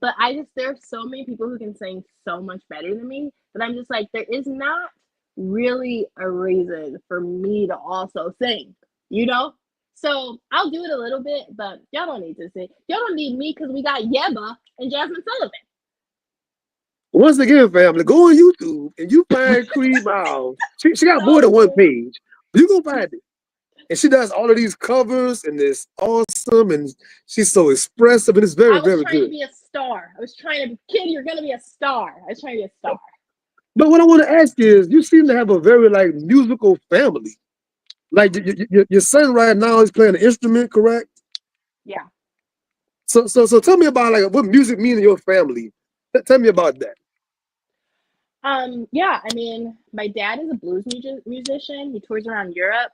But I just there are so many people who can sing so much better than me that I'm just like there is not really a reason for me to also sing, you know? So I'll do it a little bit, but y'all don't need to sing. Y'all don't need me because we got Yeba and Jasmine Sullivan. Once again, family, go on YouTube and you find Cree Myles. She got more than one No. page. You go find it. And she does all of these covers and it's awesome and she's so expressive and it's very, I was very trying to good. be a star. I was trying to, kid, you're gonna be a star. I was trying to be a star. But what I want to ask is, you seem to have a very like musical family. Like your son right now is playing an instrument, correct? Yeah. So tell me about like what music means in your family. Tell me about that. Yeah, I mean, my dad is a blues musician. He tours around Europe.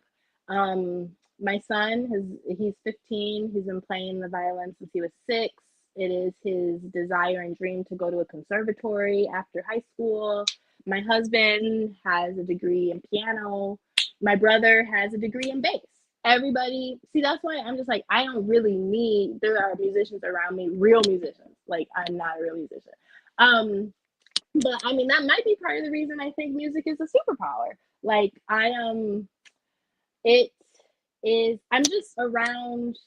My son he's 15. He's been playing the violin since he was 6. It is his desire and dream to go to a conservatory after high school. My husband has a degree in piano. My brother has a degree in bass. Everybody, see, that's why I'm just like, I don't really need, there are musicians around me, real musicians. Like, I'm not a real musician. Um, but I mean, that might be part of the reason I think music is a superpower. Like it is. I'm just around.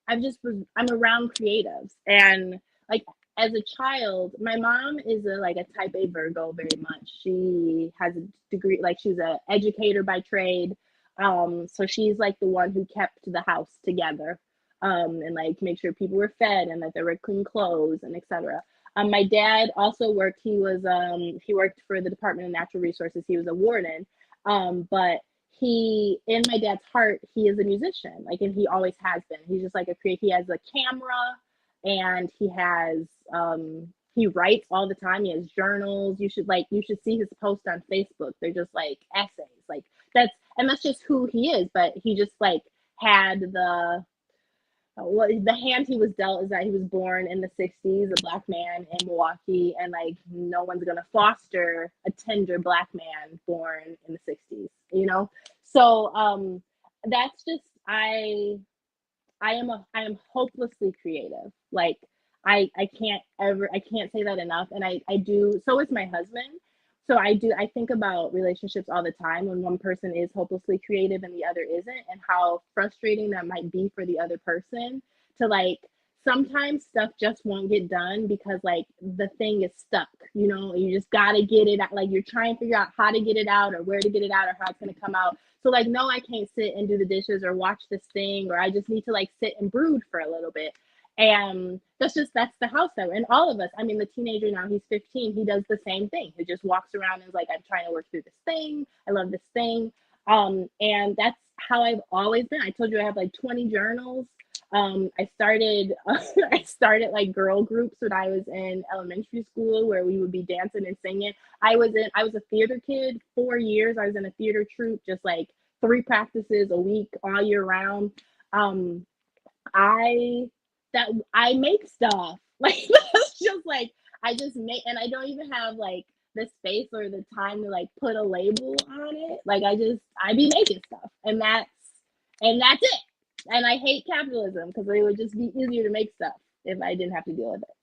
I'm around creatives, and like as a child, my mom is like a type A Virgo very much. She has a degree, like she's an educator by trade. So she's like the one who kept the house together, and like make sure people were fed and that there were clean clothes and etc. My dad also worked. He worked for the Department of Natural Resources. He was a warden. But he, in my dad's heart, he is a musician. Like, and he always has been. He's just like a creative. He has a camera, and he writes all the time. He has journals. You should see his posts on Facebook. They're just like essays. Like that's just who he is. But he just like had the hand he was dealt is that he was born in the 60s, a black man in Milwaukee, and like no one's gonna foster a tender black man born in the 60s, you know? So that's just I am hopelessly creative. Like I can't say that enough. And I do, so is my husband. So I think about relationships all the time when one person is hopelessly creative and the other isn't, and how frustrating that might be for the other person to like sometimes stuff just won't get done because like the thing is stuck, you know, you just gotta get it out. Like you're trying to figure out how to get it out or where to get it out or how it's gonna come out. So like, no, I can't sit and do the dishes or watch this thing, or I just need to like sit and brood for a little bit. And that's the house that we're in. All of us. I mean, the teenager now, he's 15. He does the same thing. He just walks around and is like, I'm trying to work through this thing. I love this thing. And that's how I've always been. I told you I have like 20 journals. I started I started like girl groups when I was in elementary school where we would be dancing and singing. I was a theater kid 4 years. I was in a theater troupe, just like 3 practices a week all year round. Um, I I make stuff. Like that's just like I just make, and I don't even have like the space or the time to like put a label on it. Like I be making stuff, and that's it. And I hate capitalism because it would just be easier to make stuff if I didn't have to deal with it.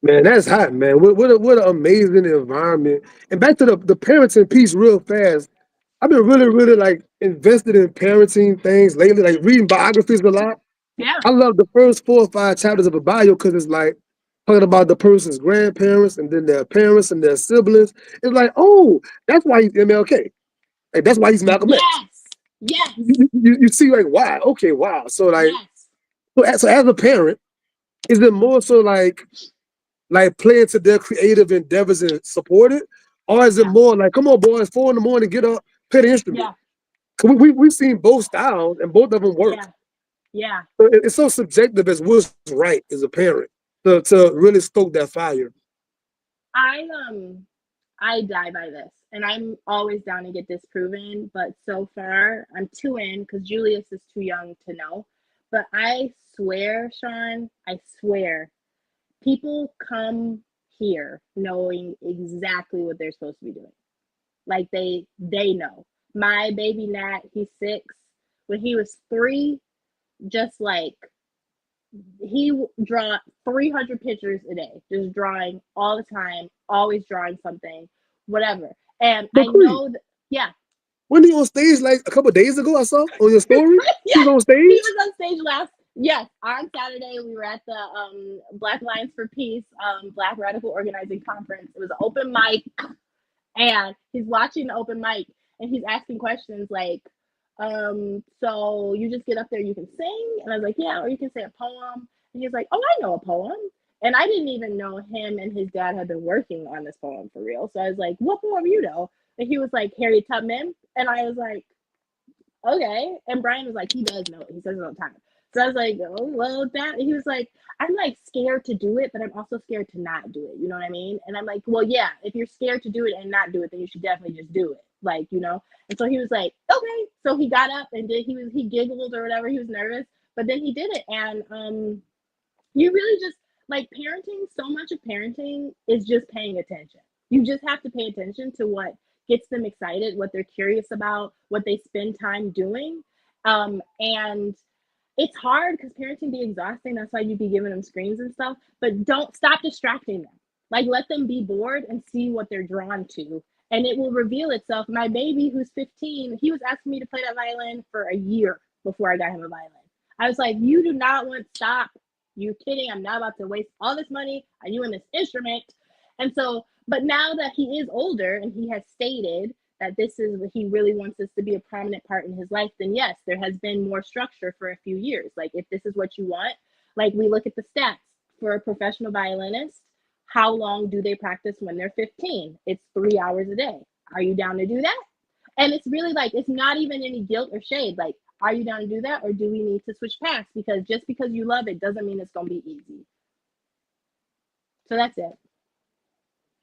Man, that's hot, man. What an amazing environment. And back to the parenting piece real fast. I've been really like invested in parenting things lately, like reading biographies a lot. Yeah. I love the first 4 or 5 chapters of a bio because it's like talking about the person's grandparents and then their parents and their siblings. It's like, oh, that's why he's MLK. Like, that's why he's Malcolm X. Yes. Yes. You see, like, why? Okay, wow. So, like, Yes. so as a parent, is it more so like like play into their creative endeavors and support it? Or is it Yeah. more like, come on, boys, 4 in the morning, get up, play the instrument? Yeah. 'Cause we've seen both styles and both of them work. Yeah. Yeah. So it's so subjective as what's right as a parent to really stoke that fire. I I die by this, and I'm always down to get disproven. But so far, I'm two in because Julius is too young to know. But I swear, Sean, I swear, people come here knowing exactly what they're supposed to be doing. Like they know. My baby Nat, he's 6. When he was 3, just like he draw 300 pictures a day, just drawing all the time, always drawing something, whatever. And But I Cree, know that, yeah. when he on stage like a couple days ago, I saw on your story, he was Yes, on he stage. was on stage last. Yes, on Saturday we were at the Black Alliance for Peace Black Radical Organizing Conference. It was an open mic, and he's watching the open mic and he's asking questions like, so you just get up there, you can sing? And I was like, yeah, or you can say a poem. And he's like, oh, I know a poem. And I didn't even know him and his dad had been working on this poem for real. So I was like, what poem you know? And he was like, Harriet Tubman. And I was like, okay. And Brian was like, he does know it. He says it all the time. So I was like, oh, well, that. He was like, I'm like scared to do it, but I'm also scared to not do it. You know what I mean? And I'm like, well, yeah, if you're scared to do it and not do it, then you should definitely just do it. Like, you know? And so he was like, okay. So he got up and he giggled or whatever. He was nervous, but then he did it. And you really just like parenting, so much of parenting is just paying attention. You just have to pay attention to what gets them excited, what they're curious about, what they spend time doing. And it's hard because parenting be exhausting. That's why you be giving them screens and stuff. But don't stop distracting them. Like let them be bored and see what they're drawn to. And it will reveal itself. My baby, who's 15, he was asking me to play that violin for a year before I got him a violin. I was like, you do not want to stop. You kidding? I'm not about to waste all this money on you in this instrument. And so, but now that he is older and he has stated that this is what he really wants this to be a prominent part in his life, then yes, there has been more structure for a few years. Like if this is what you want, like we look at the stats for a professional violinist, how long do they practice when they're 15? It's 3 hours a day. Are you down to do that? And it's really like, it's not even any guilt or shade. Like, are you down to do that? Or do we need to switch paths? Because just because you love it doesn't mean it's going to be easy. So that's it.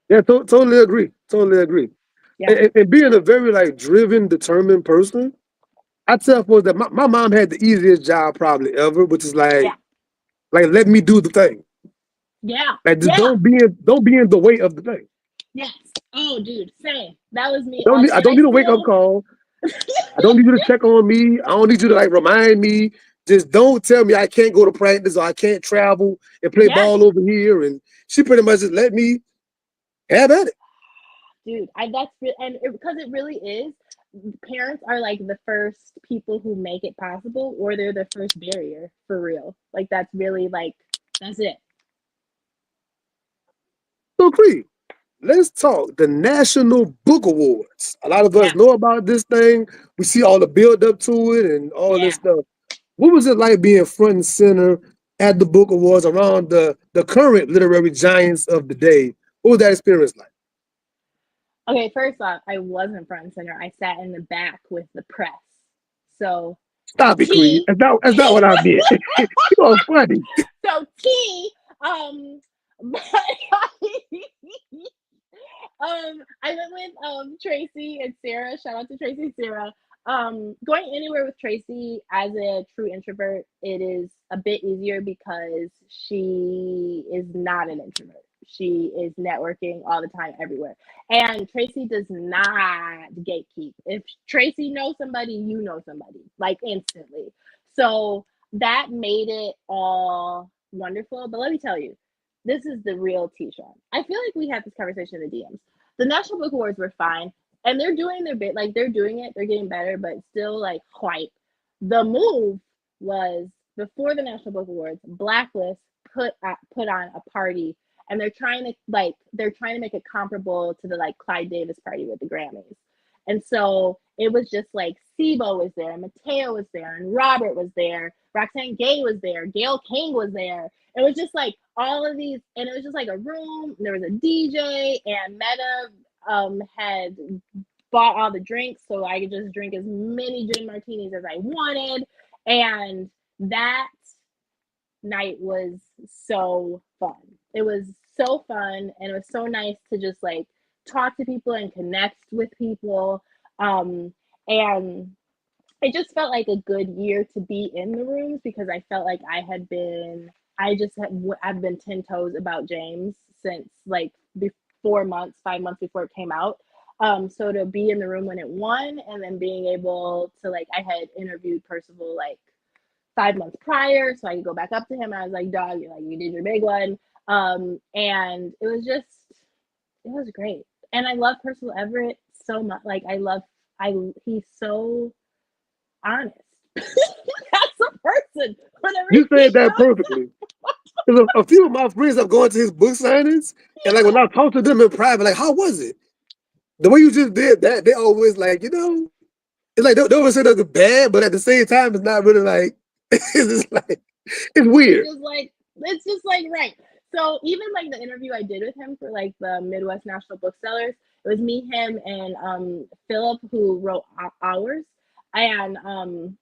Yeah, totally agree. Totally agree. Yeah. And being a very like driven, determined person, I tell folks that my mom had the easiest job probably ever, which is Yeah. like let me do the thing. Yeah. Like just Yeah. don't be in the way of the thing. Yes. Oh, dude, same. That was me. I And don't I need a wake up still, call. I don't need you to check on me. I don't need you to like remind me. Just don't tell me I can't go to practice or I can't travel and play yes, ball over here. And she pretty much just let me have at it. dude. Because it really is. Parents are like the first people who make it possible, or they're the first barrier for real. Like that's really like that's it. So Cree, let's talk the National Book Awards. A lot of us Yeah. know about this thing. We see all the build up to it and all this Yeah. stuff. What was it like being front and center at the Book Awards around the current literary giants of the day? What was that experience like? Okay, first off, I wasn't front and center. I sat in the back with the press. So Stop it, Cree. T That's not what I meant. You are funny. so T but I went with Tracy and Sarah. Shout out to Tracy and Sarah. Going anywhere with Tracy as a true introvert, it is a bit easier because she is not an introvert. She is networking all the time, everywhere. And Tracy does not gatekeep. If Tracy knows somebody, you know somebody, like instantly. So that made it all wonderful. But let me tell you, this is the real T-Shawn. I feel like we had this conversation in the DMs. The National Book Awards were fine, and they're doing their bit. Like they're doing it, they're getting better, but still like white. The move was before the National Book Awards. Blacklist put on a party, and they're trying to make it comparable to the like Clyde Davis party with the Grammys. And so it was just like Sibo was there, and Mateo was there, and Robert was there, Roxanne Gay was there, Gail King was there. It was just like all of these, and it was just like a room. There was a DJ, and Meta had bought all the drinks, so I could just drink as many gin martinis as I wanted. And that night was so fun. It was so fun, and it was so nice to just like talk to people and connect with people. And it just felt like a good year to be in the rooms because I felt like I've been 10 toes about James since like 4 months, 5 months before it came out. So to be in the room when it won, and then being able to like, I had interviewed Percival like 5 months prior, so I could go back up to him. I was like, "Dog, you did your big one," and it was great. And I love Percival Everett so much. Like he's so honest. That's a person. Whenever You he said that shows, perfectly. 'Cause a few of my friends have gone to his book signings, and like when I talk to them in private, like, how was it? The way you just did that, they always like, it's like they always say that's bad, but at the same time, it's not really like it's just like it's it's weird. just like it's just like right. So even like the interview I did with him for like the Midwest National Booksellers, it was me, him, and Philip, who wrote ours, and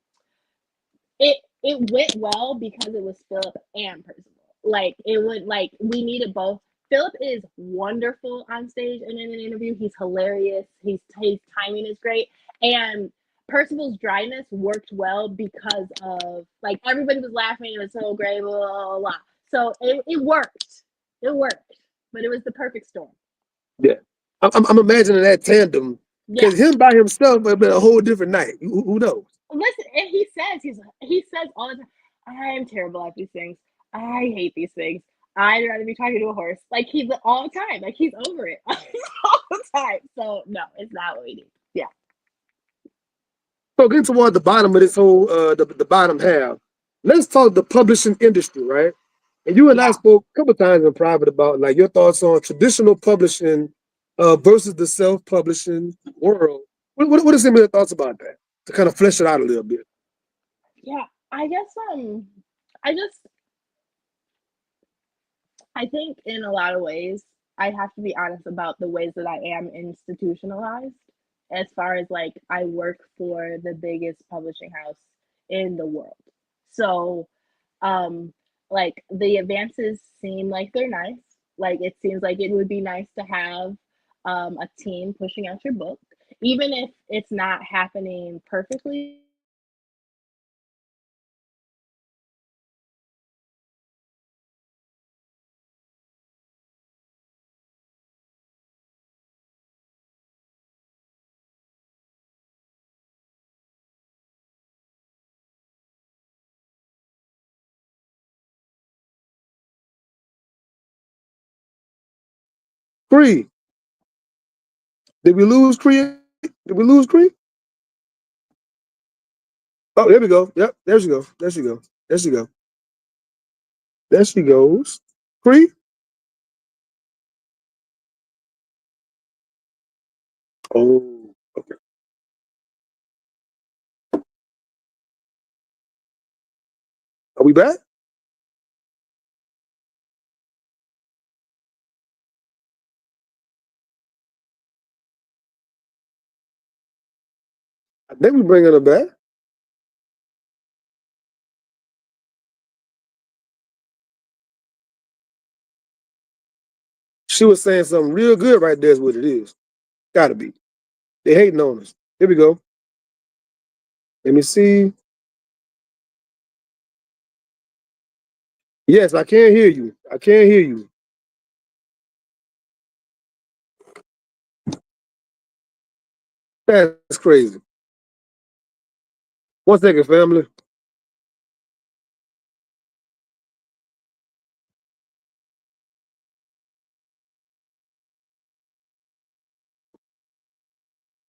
it went well because it was Philip and Percival. Like it would like we needed both. Philip is wonderful on stage and in an interview. He's hilarious. His timing is great, and Percival's dryness worked well because of like everybody was laughing. It was so great, blah blah blah. Blah. So it worked. It worked, but it was the perfect storm. Yeah, I'm imagining that tandem Yeah. because him by himself would have been a whole different night. Who knows? Listen, and he says all the time, I'm terrible at these things. I hate these things. I'd rather be talking to a horse. Like he's all the time. Like he's over it all the time. So no, it's not what we need. Yeah. So getting toward the bottom of this whole the bottom half, let's talk the publishing industry, right? And you and I Yeah. spoke a couple times in private about like your thoughts on traditional publishing versus the self-publishing world. What are some of your thoughts about that? To kind of flesh it out a little bit. Yeah. I guess I just I think in a lot of ways I have to be honest about the ways that I am institutionalized as far as like I work for the biggest publishing house in the world. So Um, like the advances seem like they're nice. Like it seems like it would be nice to have a team pushing out your book, even if it's not happening perfectly. Cree, did we lose Cree? Did we lose Cree? Oh, there we go. Yep, there she go. There she go. There she go. There she goes. Cree? Oh, okay. Are we back? I think we bringing her back. She was saying something real good right there is what it is. Gotta be. They hating on us. Here we go. Let me see. Yes, I can't hear you. I can't hear you. That's crazy. 1 second, family.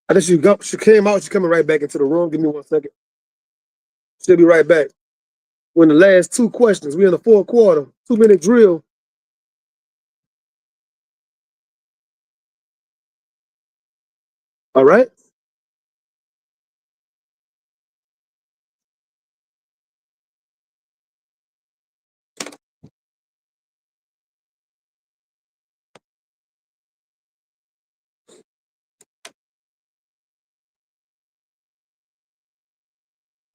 I think she came out. She's coming right back into the room. Give me 1 second. She'll be right back. We're in the last two questions. We're in the fourth quarter. 2 minute drill. All right.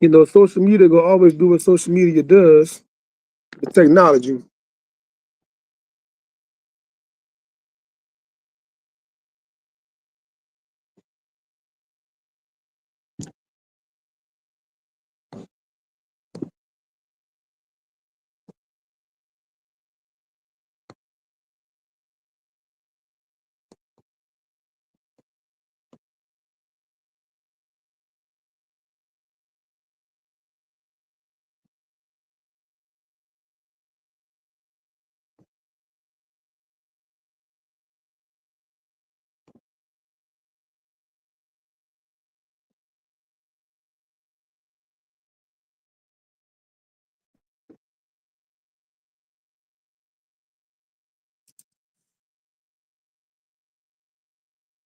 You know, social media gonna always do what social media does. The technology.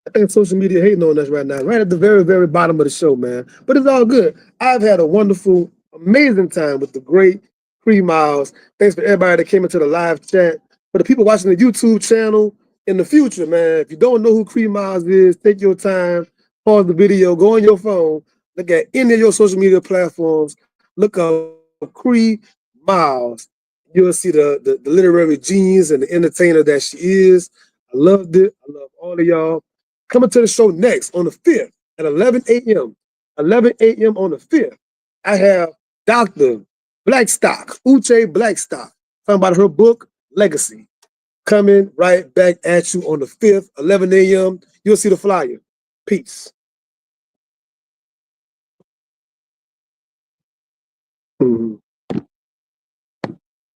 I think social media hating on us right now, right at the very, very bottom of the show, man. But it's all good. I've had a wonderful, amazing time with the great Cree Myles. Thanks for everybody that came into the live chat. For the people watching the YouTube channel in the future, man, if you don't know who Cree Myles is, take your time, pause the video, go on your phone, look at any of your social media platforms, look up Cree Myles. You'll see the literary genius and the entertainer that she is. I loved it. I love all of y'all. Coming to the show next on the 5th at 11 a.m. 11 a.m. on the 5th. I have Dr. Blackstock, Uche Blackstock, talking about her book, Legacy. Coming right back at you on the 5th, 11 a.m. You'll see the flyer. Peace. Mhm.